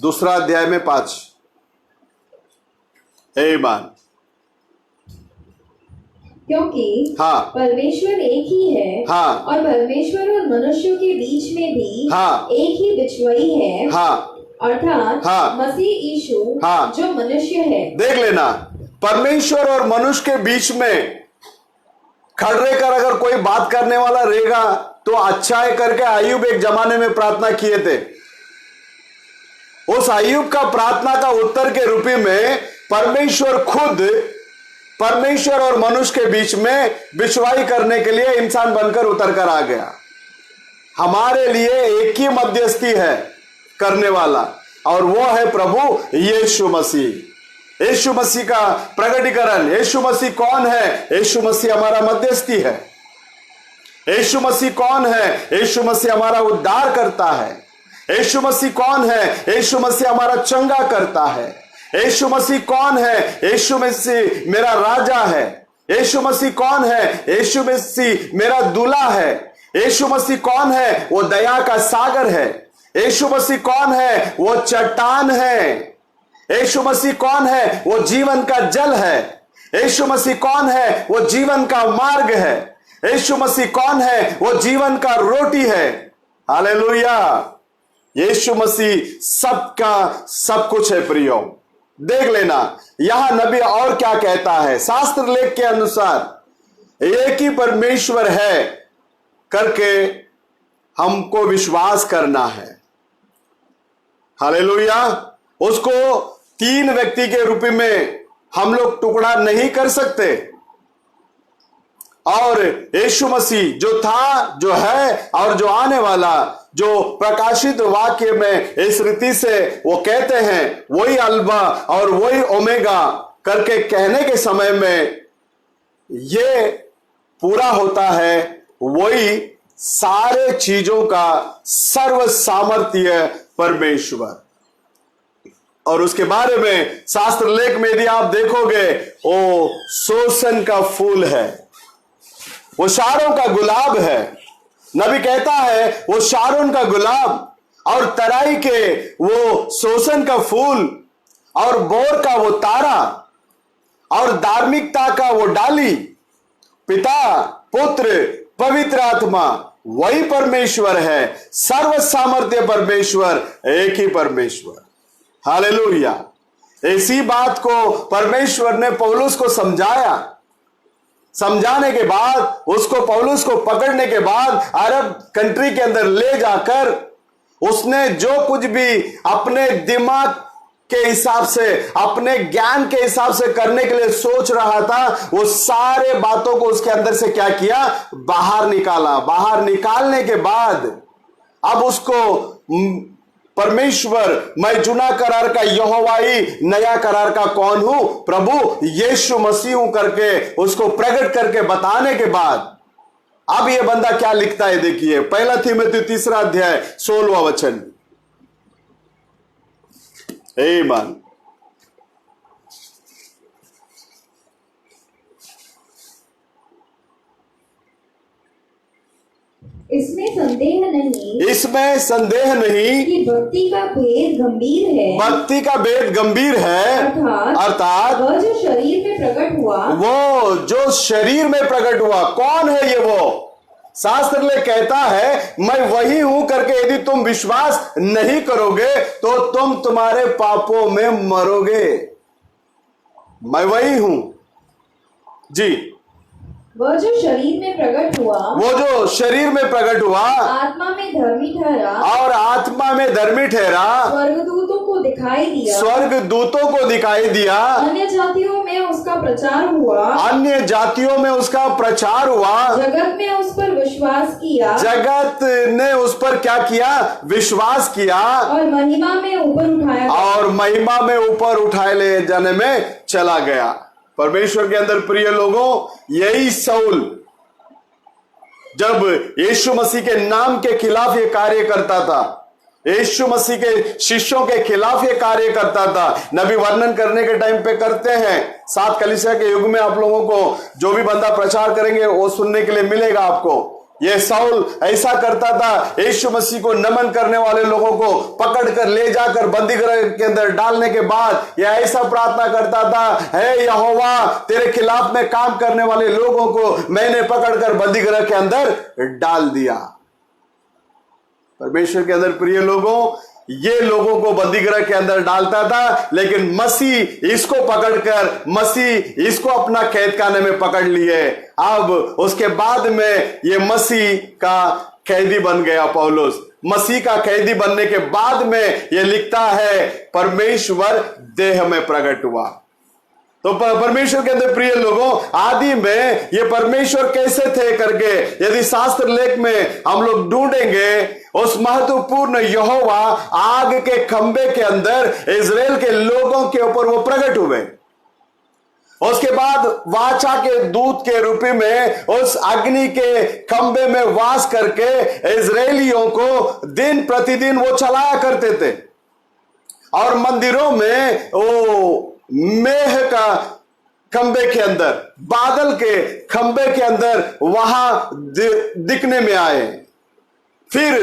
दूसरा अध्याय में 5। आमीन। क्योंकि हाँ, परमेश्वर एक ही है। हाँ, और परमेश्वर और मनुष्यों के बीच में भी हाँ, एक ही बिचवई है। हाँ, अर्थात हाँ, मसीह यीशु हाँ, जो मनुष्य है। देख लेना, परमेश्वर और मनुष्य के बीच में खड़े कर अगर कोई बात करने वाला रहेगा तो अच्छा है करके अय्यूब एक जमाने में प्रार्थना किए थे। उस अय्यूब का प्रार्थना का उत्तर के रूप में परमेश्वर खुद परमेश्वर और मनुष्य के बीच में बिछवाई करने के लिए इंसान बनकर उतर कर आ गया। हमारे लिए एक ही मध्यस्थी है करने वाला और वो है प्रभु यीशु मसीह। यीशु मसीह का प्रकटीकरण, यीशु मसीह कौन है? यीशु मसीह हमारा मध्यस्थी है। यीशु मसीह कौन है? यीशु मसीह हमारा उद्धार करता है। यीशु मसीह कौन है? यीशु मसीह हमारा चंगा करता है। यीशु मसीह कौन है? यीशु मसीह मेरा राजा है। यीशु मसीह कौन है? यीशु मसीह मेरा दूल्हा है। यीशु मसीह कौन है? वो दया का सागर है। यीशु मसीह कौन है? वो चट्टान है। यीशु मसीह कौन है? वो जीवन का जल है। यीशु मसीह कौन है? वो जीवन का मार्ग है। यीशु मसीह कौन है? वो जीवन का रोटी है। हालेलुया। यीशु मसीह सबका सब कुछ है। प्रियो, देख लेना यहां नबी और क्या कहता है। शास्त्र लेख के अनुसार एक ही परमेश्वर है करके हमको विश्वास करना है। हालेलुया। उसको 3 व्यक्ति के रूप में हम लोग टुकड़ा नहीं कर सकते। और यीशु मसीह जो था, जो है और जो आने वाला, जो प्रकाशित वाक्य में इस रीति से वो कहते हैं, वही अल्फा और वही ओमेगा करके कहने के समय में ये पूरा होता है। वही सारे चीजों का सर्व सामर्थ्य परमेश्वर। और उसके बारे में शास्त्र लेख में यदि आप देखोगे, वो सोसन का फूल है, वो शारों का गुलाब है। नबी कहता है वो शारोन का गुलाब और तराई के वो सोसन का फूल और बोर का वो तारा और धार्मिकता का वो डाली, पिता, पुत्र, पवित्र आत्मा, वही परमेश्वर है। सर्व सामर्थ्य परमेश्वर, एक ही परमेश्वर। हालेलुया। इसी बात को परमेश्वर ने पौलुस को समझाया। समझाने के बाद, उसको पौलुस को पकड़ने के बाद अरब कंट्री के अंदर ले जाकर उसने जो कुछ भी अपने दिमाग के हिसाब से, अपने ज्ञान के हिसाब से करने के लिए सोच रहा था, वो सारे बातों को उसके अंदर से क्या किया, बाहर निकाला। बाहर निकालने के बाद अब उसको परमेश्वर, मैं जुना करार का यहोवाई, नया करार का कौन हूं, प्रभु यीशु मसीह हूं करके उसको प्रकट करके बताने के बाद अब ये बंदा क्या लिखता है, देखिए 1 तीमुथियुस 3 अध्याय 16वां वचन। आमीन। इसमें संदेह नहीं कि भक्ति का भेद गंभीर है। भक्ति का भेद गंभीर है, अर्थात वह जो शरीर में प्रकट हुआ, वो जो शरीर में प्रकट हुआ। कौन है ये वो? शास्त्र ले कहता है, मैं वही हूं करके यदि तुम विश्वास नहीं करोगे तो तुम तुम्हारे पापों में मरोगे। मैं वही हूं जी। वह जो शरीर में प्रकट हुआ, वो जो शरीर में प्रकट हुआ, आत्मा में धर्मी ठहरा और आत्मा में धर्मी ठहरा, स्वर्गदूतों को दिखाई दिया, स्वर्गदूतों को दिखाई दिया, अन्य जातियों में उसका प्रचार हुआ, अन्य जातियों में उसका प्रचार हुआ, जगत में उस पर विश्वास किया, जगत ने उस पर क्या किया, विश्वास किया, और महिमा में ऊपर उठाया, और महिमा में ऊपर उठाए ले जाने में चला गया। परमेश्वर के अंदर प्रिय लोगों, यही शाऊल जब यीशु मसीह के नाम के खिलाफ ये कार्य करता था, यीशु मसीह के शिष्यों के खिलाफ ये कार्य करता था। नबी वर्णन करने के टाइम पे करते हैं, 7 कलीसिया के युग में आप लोगों को जो भी बंदा प्रचार करेंगे वो सुनने के लिए मिलेगा आपको। ये शाऊल ऐसा करता था, यीशु मसीह को नमन करने वाले लोगों को पकड़कर ले जाकर बंदीगृह के अंदर डालने के बाद ये ऐसा प्रार्थना करता था, हे यहोवा, तेरे खिलाफ में काम करने वाले लोगों को मैंने पकड़कर बंदीगृह के अंदर डाल दिया। परमेश्वर के अंदर प्रिय लोगों, ये लोगों को बंदीगृह के अंदर डालता था, लेकिन मसीह इसको पकड़कर, मसीह इसको अपना कैद खाने में पकड़ लिए। अब उसके बाद में ये मसीह का कैदी बन गया पौलुस। मसीह का कैदी बनने के बाद में ये लिखता है, परमेश्वर देह में प्रकट हुआ। तो परमेश्वर के अंदर प्रिय लोगों, आदि में ये परमेश्वर कैसे थे करके यदि शास्त्र लेख में हम लोग ढूंढेंगे, उस महत्वपूर्ण यहोवा आग के खंबे के अंदर इजराइल के लोगों के ऊपर वो प्रकट हुए। उसके बाद वाचा के दूत के रूप में उस अग्नि के खंबे में वास करके इजरायलियों को दिन प्रतिदिन वो चलाया करते थे। और मंदिरों में वो मेह का खंबे के अंदर, बादल के खंबे के अंदर वहां दिखने में आए। फिर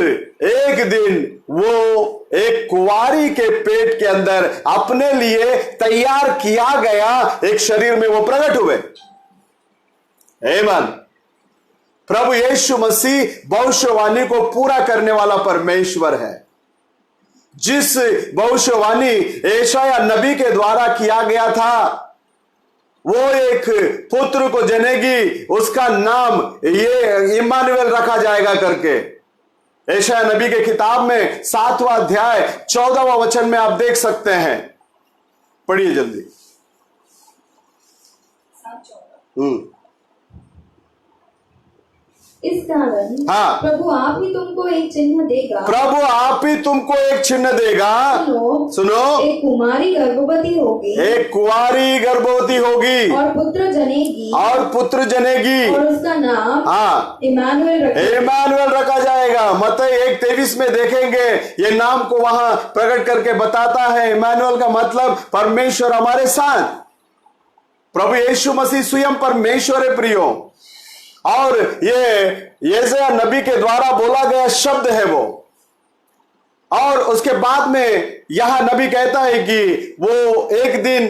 एक दिन वो एक कुंवारी के पेट के अंदर अपने लिए तैयार किया गया एक शरीर में वो प्रकट हुए। आमीन। प्रभु यीशु मसीह भविष्यवाणी को पूरा करने वाला परमेश्वर है। जिस भविष्यवाणी यशायाह नबी के द्वारा किया गया था, वो एक पुत्र को जनेगी, उसका नाम ये इम्मानुएल रखा जाएगा करके यशायाह नबी के किताब में 7वां अध्याय 14वां वचन में आप देख सकते हैं। पढ़िए जल्दी। इस कारण हाँ। प्रभु आप ही तुमको एक चिन्ह देगा। प्रभु आप ही तुमको एक चिन्ह देगा। सुनो, एक कुमारी गर्भवती होगी, एक कुंवारी गर्भवती होगी और पुत्र जनेगी, और पुत्र जनेगी, और उसका नाम हाँ इमानुएल रखेगा। इमानुएल रखा जाएगा। मत्ती 1:23 में देखेंगे, ये नाम को वहां प्रकट करके बताता है। इमानुएल का मतलब परमेश्वर हमारे साथ। प्रभु यीशु मसीह स्वयं परमेश्वर है प्रियो, और ये यशायाह नबी के द्वारा बोला गया शब्द है वो। और उसके बाद में यह नबी कहता है कि वो एक दिन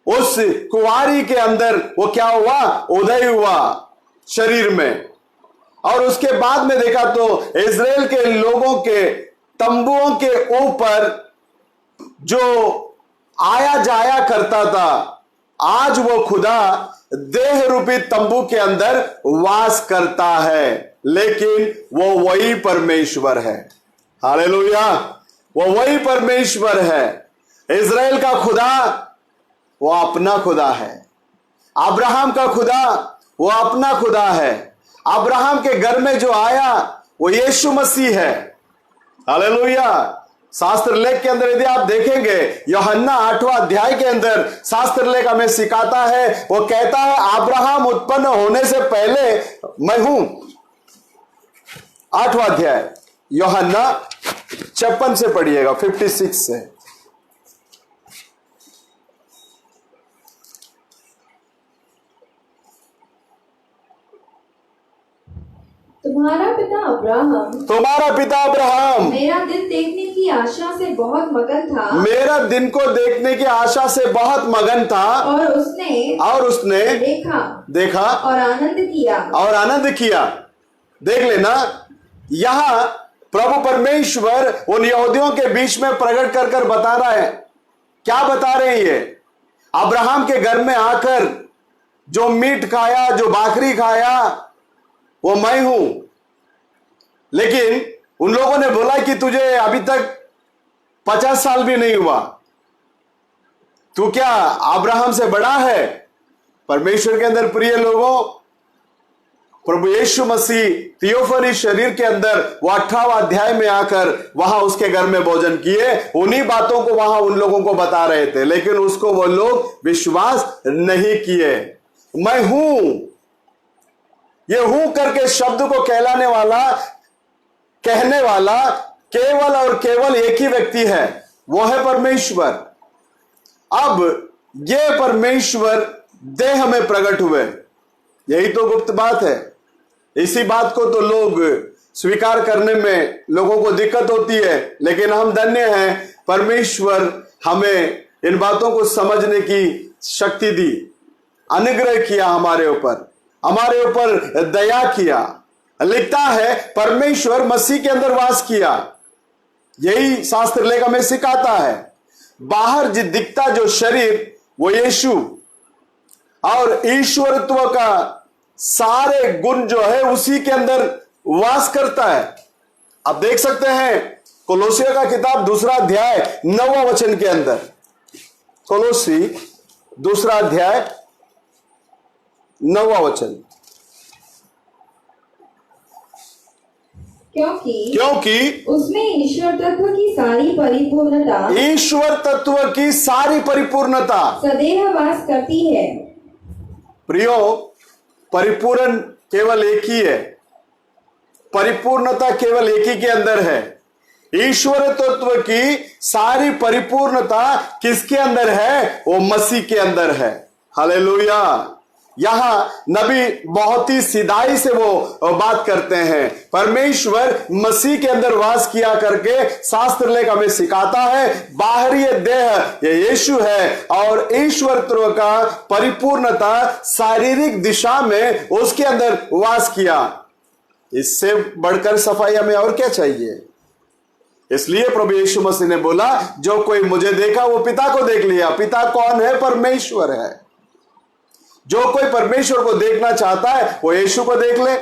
उस कुंवारी के अंदर वो क्या हुआ, उदय हुआ शरीर में। और उसके बाद में देखा तो इजराइल के लोगों के तंबुओं के ऊपर जो आया जाया करता था, आज वो खुदा देह रूपी तंबू के अंदर वास करता है, लेकिन वो वही परमेश्वर है। हालेलुया, वो वही परमेश्वर है। इजराइल का खुदा वो अपना खुदा है। अब्राहम का खुदा वो अपना खुदा है। अब्राहम के घर में जो आया वो यीशु मसीह है। हालेलुया। शास्त्र लेख के अंदर यदि आप देखेंगे, यूहन्ना 8वां अध्याय के अंदर शास्त्र लेख हमें सिखाता है, वो कहता है अब्राहम उत्पन्न होने से पहले मैं हूं। 8वां अध्याय यूहन्ना 56 से पढ़िएगा, 56 से। तुम्हारा पिता अब्राहम मेरा दिन देखने की आशा से बहुत मगन था। मेरा दिन को देखने की आशा से बहुत मगन था। और उसने देखा और आनंद किया। देख लेना, यहां प्रभु परमेश्वर उन यहूदियों के बीच में प्रकट कर कर बता रहा है। क्या बता रहे हैं ये? अब्राहम के घर में आकर जो मीट खाया, जो भाखरी खाया, वो मैं हूं। लेकिन उन लोगों ने बोला कि तुझे अभी तक 50 साल भी नहीं हुआ, तू क्या अब्राहम से बड़ा है? परमेश्वर के अंदर प्रिय लोगों, प्रभु यीशु मसीह थियोफनी शरीर के अंदर वो 18वां अध्याय में आकर वहां उसके घर में भोजन किए। उन्हीं बातों को वहां उन लोगों को बता रहे थे, लेकिन उसको वो लोग विश्वास नहीं किए। मैं हूं, ये हूं करके शब्द को कहने वाला केवल और केवल एक ही व्यक्ति है, वो है परमेश्वर। अब ये परमेश्वर देह में प्रकट हुए, यही तो गुप्त बात है। इसी बात को तो लोग स्वीकार करने में लोगों को दिक्कत होती है, लेकिन हम धन्य हैं, परमेश्वर हमें इन बातों को समझने की शक्ति दी, अनुग्रह किया, हमारे ऊपर दया किया। लिखता है परमेश्वर मसीह के अंदर वास किया, यही शास्त्र लेख हमें सिखाता है। बाहर दिखता जो शरीर वो यीशु, और ईश्वरत्व का सारे गुण जो है उसी के अंदर वास करता है। आप देख सकते हैं कोलोसियों का किताब 2 अध्याय 9वां वचन के अंदर, कोलोसी 2 अध्याय 9वां वचन। क्योंकि उसमें ईश्वर तत्व की सारी परिपूर्णता सदैव वास करती है। प्रियो, परिपूर्ण केवल एक ही है, परिपूर्णता केवल एक ही के अंदर है। ईश्वर तत्व की सारी परिपूर्णता किसके अंदर है? वो मसीह के अंदर है। हालेलुया। यहां नबी बहुत ही सीधाई से वो बात करते हैं। परमेश्वर मसीह के अंदर वास किया करके शास्त्र लेख हमें सिखाता है, बाहरी देह ये यीशु है, और ईश्वरत्व का परिपूर्णता शारीरिक दिशा में उसके अंदर वास किया। इससे बढ़कर सफाई हमें और क्या चाहिए? इसलिए प्रभु यीशु मसीह ने बोला, जो कोई मुझे देखा वो पिता को देख लिया। पिता कौन है? परमेश्वर है। जो कोई परमेश्वर को देखना चाहता है वो यीशु को देख ले।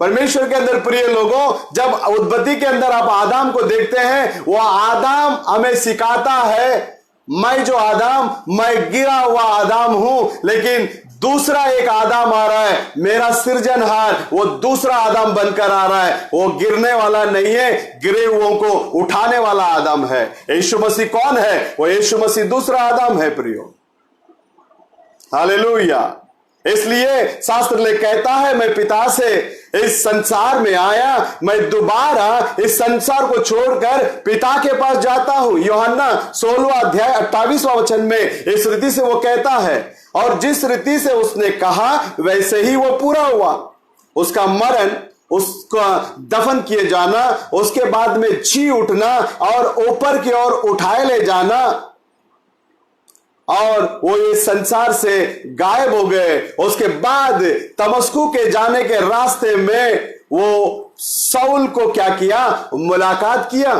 परमेश्वर के अंदर प्रिय लोगों, जब उत्पत्ति के अंदर आप आदम को देखते हैं, वो आदम हमें सिखाता है, मैं गिरा हुआ आदम हूं, लेकिन दूसरा एक आदम आ रहा है, मेरा सृजनहार वो दूसरा आदम बनकर आ रहा है। वो गिरने वाला नहीं है, गिरे हुओं को उठाने वाला आदम है। यीशु मसीह कौन है? वो यीशु मसीह दूसरा आदम है प्रियो। हालेलुया। इसलिए शास्त्र ले कहता है, मैं पिता से इस संसार में आया, मैं दोबारा इस संसार को छोड़कर पिता के पास जाता हूं। यूहन्ना 16वां अध्याय 28वां वचन में इस रीति से वो कहता है, और जिस रीति से उसने कहा वैसे ही वो पूरा हुआ। उसका मरण, उसका दफन किए जाना, उसके बाद में जी उठना और ऊपर की ओर उठाए ले जाना, और वो इस संसार से गायब हो गए। उसके बाद दमिश्क के जाने के रास्ते में वो शाऊल को क्या किया? मुलाकात किया।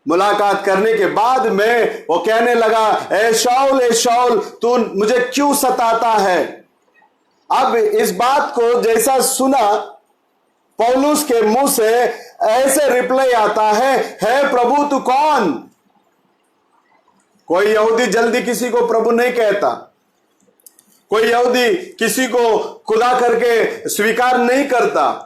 मुलाकात करने के बाद में वो कहने लगा, ए शाऊल तू मुझे क्यों सताता है? अब इस बात को जैसा सुना, पौलुस के मुंह से ऐसे रिप्लाई आता है प्रभु तू कौन? कोई यहूदी जल्दी किसी को प्रभु नहीं कहता। कोई यहूदी किसी को खुदा करके स्वीकार नहीं करता।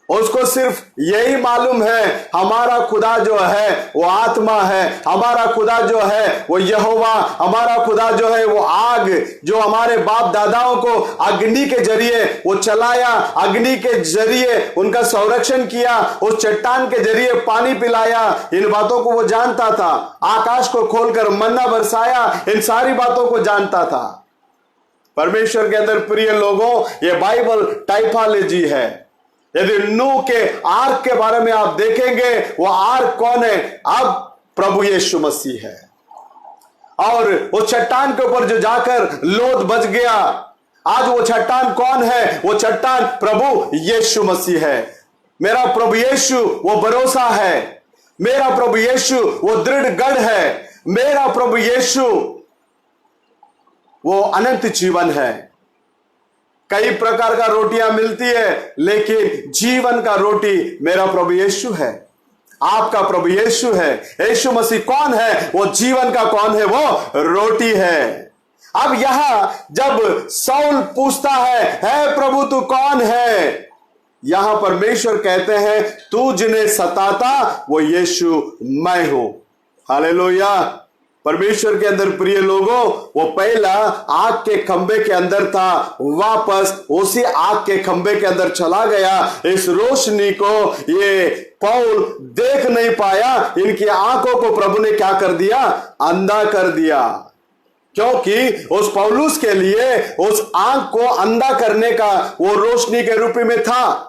उसको सिर्फ यही मालूम है, हमारा खुदा जो है वो आत्मा है, हमारा खुदा जो है वो यहोवा, हमारा खुदा जो है वो आग, जो हमारे बाप दादाओं को अग्नि के जरिए वो चलाया, अग्नि के जरिए उनका संरक्षण किया, उस चट्टान के जरिए पानी पिलाया। इन बातों को वो जानता था। आकाश को खोलकर मन्ना बरसाया, इन सारी बातों को जानता था। परमेश्वर के अंदर प्रिय लोगों, ये बाइबल टाइपोलॉजी है। यदि नूह के आर्क के बारे में आप देखेंगे, वो आर्क कौन है? अब प्रभु यीशु मसीह है। और वो चट्टान के ऊपर जो जाकर लोथ बच गया, आज वो चट्टान कौन है? वो चट्टान प्रभु यीशु मसीह है। मेरा प्रभु यीशु वो भरोसा है, मेरा प्रभु यीशु वो दृढ़ गढ़ है, मेरा प्रभु यीशु वो अनंत जीवन है। कई प्रकार का रोटियां मिलती है, लेकिन जीवन का रोटी मेरा प्रभु यीशु है, आपका प्रभु यीशु है। यीशु मसीह कौन है? वो जीवन का कौन है? वो रोटी है। अब यहां जब शाऊल पूछता है प्रभु तू कौन है, यहां परमेश्वर कहते हैं तू जिन्हें सताता वो यीशु मैं हूं। हालेलुया। परमेश्वर के अंदर प्रिय लोगों, वो पहला आग के खंबे के अंदर था, वापस उसी आग के खंबे के अंदर चला गया। इस रोशनी को ये पौल देख नहीं पाया। इनकी आंखों को प्रभु ने क्या कर दिया? अंधा कर दिया। क्योंकि उस पौलुस के लिए उस आंख को अंधा करने का वो रोशनी के रूप में था।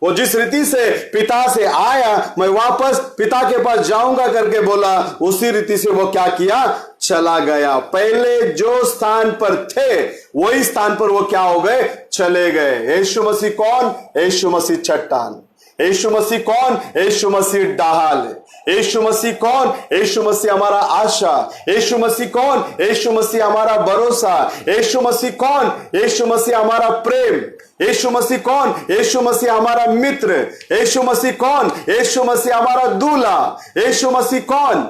वो जिस रीति से पिता से आया, मैं वापस पिता के पास जाऊंगा करके बोला, उसी रीति से वो क्या किया? चला गया। पहले जो स्थान पर थे वही स्थान पर वो क्या हो गए? चले गए। यीशु मसीह कौन? यीशु मसीह चट्टान। यीशु मसीह कौन? यीशु मसीह ढाल। यीशु मसीह कौन? यीशु मसीह हमारा आशा। यीशु मसीह कौन? यीशु मसीह हमारा भरोसा। यीशु मसीह कौन? यीशु मसीह हमारा प्रेम। यीशु मसीह कौन? यीशु मसीह हमारा मित्र। यीशु मसीह कौन? यीशु मसीह हमारा दूल्हा। यीशु मसीह कौन?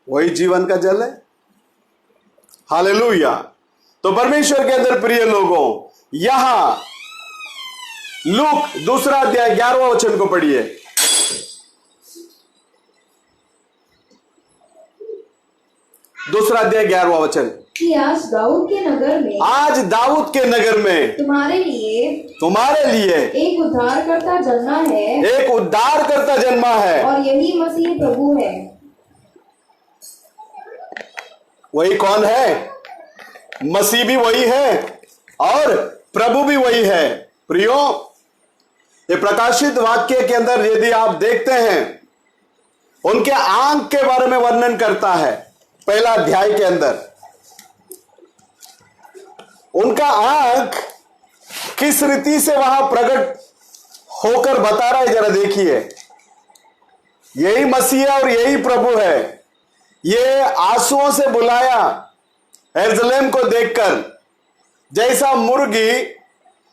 वही जीवन का जल है। हालेलुया। तो परमेश्वर के अंदर प्रिय लोगों, यहां लूक 2 अध्याय 11वां वचन को पढ़िए। दूसरा अध्याय 11वां वचन कि आज दाऊद के नगर में, आज दाऊद के नगर में तुम्हारे लिए एक उद्धारकर्ता जन्मा है, एक उद्धारकर्ता जन्मा है, और यही मसीह प्रभु है। वही कौन है? मसीह भी वही है और प्रभु भी वही है। प्रियो, ये प्रकाशित वाक्य के अंदर यदि आप देखते हैं, उनके आंख के बारे में वर्णन करता है। पहला अध्याय के अंदर उनका आंख किस रीति से वहां प्रकट होकर बता रहा है, जरा देखिए। यही मसीह और यही प्रभु है। ये आंसुओं से बुलाया यरूशलेम को देखकर, जैसा मुर्गी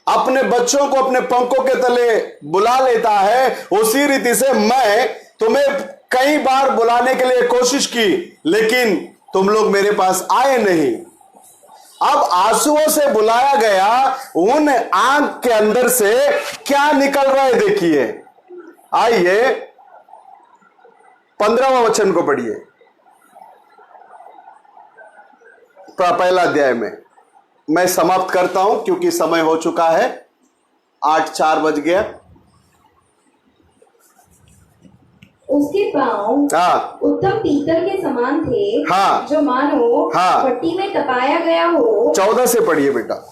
अपने बच्चों को अपने पंखों के तले बुला लेता है, उसी रीति से मैं तुम्हें कई बार बुलाने के लिए कोशिश की, लेकिन तुम लोग मेरे पास आए नहीं। अब आंसुओं से बुलाया गया उन आंख के अंदर से क्या निकल रहा है देखिए। आइए 15वां वचन को पढ़िए, पहला अध्याय में। मैं समाप्त करता हूं क्योंकि समय हो चुका है, 8:04 बज गया। उसके पांव हाँ उत्तम पीतल के समान थे, हाँ, जो मानो हाँ, भट्टी में तपाया गया हो। 14 से पढ़िए बेटा।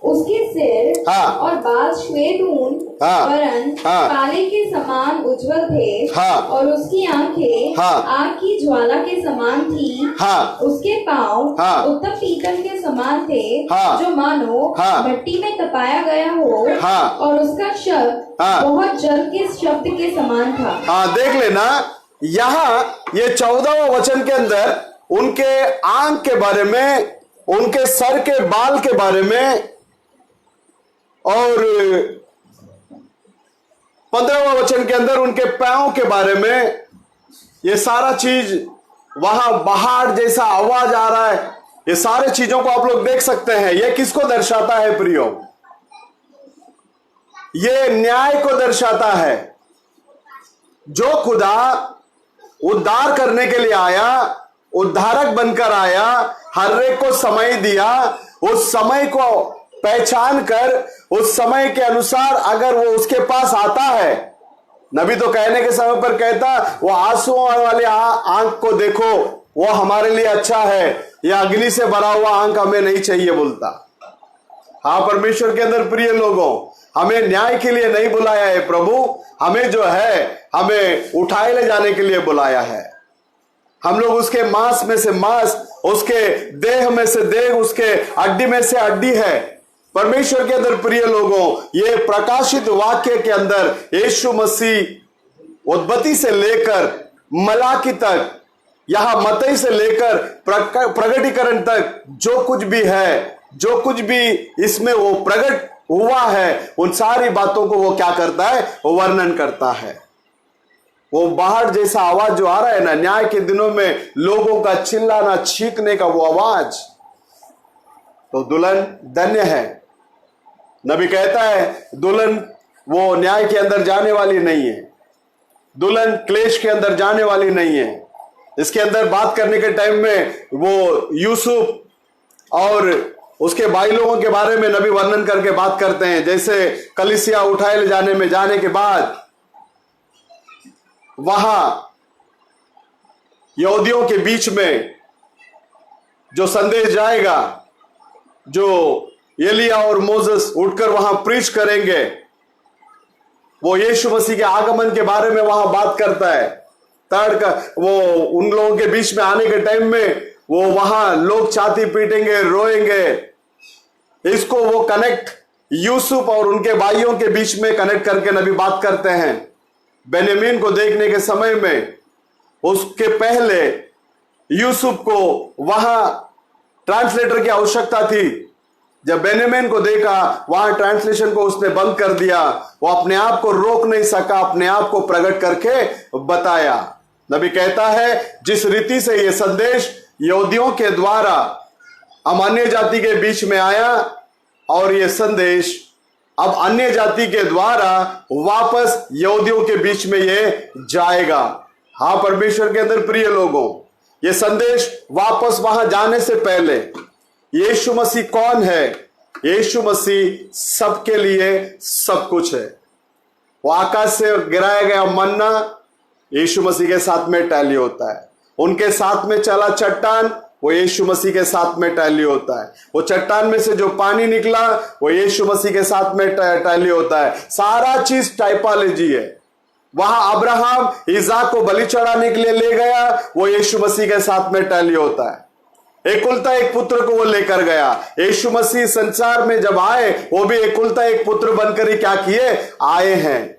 उसके सिर हाँ, और बाल श्वेत ऊन हाँ, वरन हाँ, काले के समान उज्जवल थे, हाँ, और उसकी आंखें हाँ, आग की ज्वाला के समान थी। हाँ, उसके पांव हाँ, उत्तम पीतल के समान थे, हाँ, जो मानो हाँ, भट्टी में तपाया गया हो। हाँ, और उसका शब्द हाँ, बहुत जल के शब्द के समान था। हाँ, देख लेना यहां ये 14वां वचन के अंदर उनके आंख के बारे में, उनके सर के बाल के बारे में, और 15वां वचन के अंदर उनके पैरों के बारे में, ये सारा चीज वहां बाहर जैसा आवाज आ रहा है। ये सारे चीजों को आप लोग देख सकते हैं। ये किसको दर्शाता है प्रियो? ये न्याय को दर्शाता है। जो खुदा उद्धार करने के लिए आया, उद्धारक बनकर आया, हर एक को समय दिया, उस समय को पहचान कर उस समय के अनुसार अगर वो उसके पास आता है, नबी तो कहने के समय पर कहता वो आंसुओं वाले आंख को देखो, वो हमारे लिए अच्छा है, यह अग्नि से भरा हुआ आंख हमें नहीं चाहिए बोलता। हाँ परमेश्वर के अंदर प्रिय लोगों, हमें न्याय के लिए नहीं बुलाया है प्रभु, हमें जो है हमें उठाए ले जाने के लिए बुलाया है। हम लोग उसके मांस में से मांस, उसके देह में से देह, उसके हड्डी में से हड्डी है। परमेश्वर के अंदर प्रिय लोगों, ये प्रकाशित वाक्य के अंदर यीशु मसीह उत्पत्ति से लेकर मलाकी तक, यहां मत्ती से लेकर प्रगटीकरण तक जो कुछ भी है, जो कुछ भी इसमें वो प्रकट हुआ है, उन सारी बातों को वो क्या करता है? वो वर्णन करता है। वो बाहर जैसा आवाज जो आ रहा है ना, न्याय के दिनों में लोगों का चिल्लाना, चीखने का वो आवाज, तो दुल्हन धन्य है। नबी कहता है दुल्हन वो न्याय के अंदर जाने वाली नहीं है, दुल्हन क्लेश के अंदर जाने वाली नहीं है। इसके अंदर बात करने के टाइम में वो यूसुफ और उसके भाई लोगों के बारे में नबी वर्णन करके बात करते हैं। जैसे कलीसिया उठाए ले जाने में जाने के बाद वहां यहूदियों के बीच में जो संदेश जाएगा, जो एलिया और मोसेस उठकर वहां प्रीच करेंगे, वो यीशु मसीह के आगमन के बारे में वहां बात करता है। थर्ड का वो उन लोगों के बीच में आने के टाइम में वो वहां लोग छाती पीटेंगे, रोएंगे। इसको वो कनेक्ट यूसुफ और उनके भाइयों के बीच में कनेक्ट करके नबी बात करते हैं। बेन्यामीन को देखने के समय में उसके पहले यूसुफ को वहां ट्रांसलेटर की आवश्यकता थी। जब बेन्यामीन को देखा, वहां ट्रांसलेशन को उसने बंद कर दिया। वो अपने आप को रोक नहीं सका, अपने आप को प्रकट करके बताया। नबी कहता है जिस रीति से यह संदेश यहूदियों के द्वारा अन्य जाति के बीच में आया, और यह संदेश अब अन्य जाति के द्वारा वापस यहूदियों के बीच में यह जाएगा। हाँ परमेश्वर के अंदर प्रिय लोगों, यह संदेश वापस वहां जाने से पहले यीशु मसीह कौन है? यीशु मसीह सबके लिए सब कुछ है। वो आकाश से गिराया गया मन्ना यीशु मसीह के साथ में टैली होता है। उनके साथ में चला चट्टान, वो यीशु मसीह के साथ में टैली होता है। वो चट्टान में से जो पानी निकला, वो यीशु मसीह के साथ में टैली होता है। सारा चीज टाइपोलॉजी है। वहां अब्राहम इसाक को बलि चढ़ाने के लिए ले गया, वो यीशु मसीह के साथ में टैली होता है। एकुलता एक पुत्र को वो लेकर गया। यीशु मसीह संसार में जब आए, वो भी एकुलता एक पुत्र बनकर ही क्या किए? आए हैं।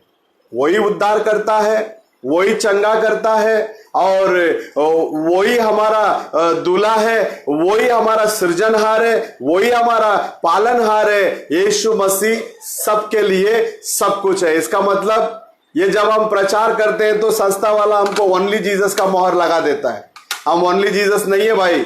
वही उद्धार करता है, वही चंगा करता है, और वही हमारा दूल्हा है, वही हमारा सृजनहार है, वही हमारा पालनहार है। यीशु मसीह सबके लिए सब कुछ है। इसका मतलब ये जब हम प्रचार करते हैं तो संस्था वाला हमको ओनली जीसस का मोहर लगा देता है। हम ओनली जीसस नहीं है भाई,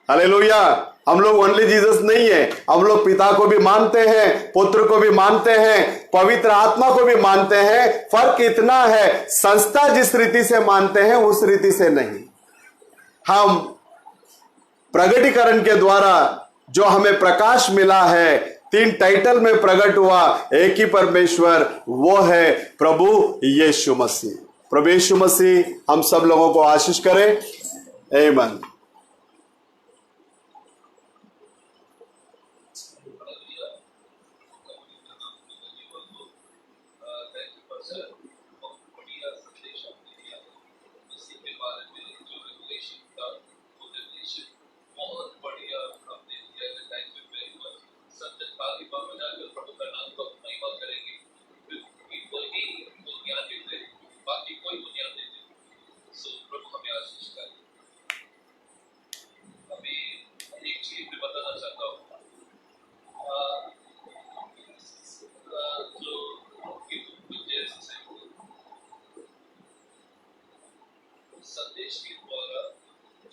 हालेलुया। हम लोग ओनली जीसस नहीं है, हम लोग पिता को भी मानते हैं, पुत्र को भी मानते हैं, पवित्र आत्मा को भी मानते हैं। फर्क इतना है, संस्था जिस रीति से मानते हैं उस रीति से नहीं। हम प्रगटीकरण के द्वारा जो हमें प्रकाश मिला है, 3 टाइटल में प्रकट हुआ एक ही परमेश्वर, वो है प्रभु यीशु मसीह। प्रभु यीशु मसीह हम सब लोगों को आशीष करे। आमीन। संदेश के द्वारा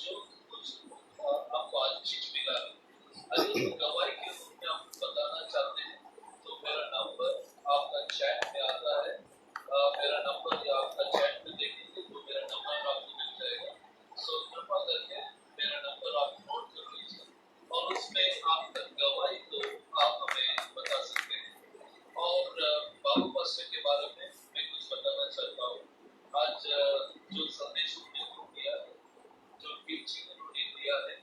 जो कुछ आपको आज चीज मिला है, अगर गवाही के रूप में आप बताना चाहते हैं तो मेरा नंबर आपका चैट में आता है। मेरा नंबर या आपका चैट में देखेंगे तो मेरा नंबर आपको मिल जाएगा। सो कृपा करके मेरा नंबर आप नोट कर लीजिए और उसमें आपका गवाही तो आप हमें बता सकते हैं। और बाबू पास्टर के बारे में मैं कुछ बताना चाहता हूँ। आज जो संदेश दिया है, जो टीचिंग उन्होंने दिया है,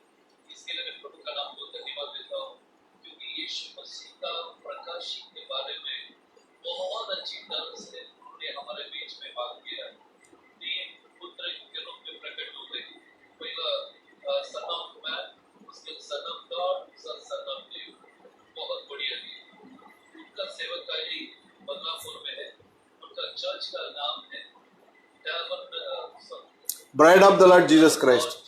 इसके लिए मैं प्रभु का नाम को धन्यवाद देता हूँ, क्योंकि यीशु मसीह का प्रकाशित के बारे में बहुत अच्छी तरह से उन्होंने हमारे बीच में बात किया है। 3 पुत्र के रूप में प्रकट हो गए। पहला सन ऑफ मैन, उसके son of God, son of देव। बहुत बढ़िया थी। उनका सेवकाई बदलापुर में है। उनका चर्च का नाम है Bride of the Lord Jesus Christ.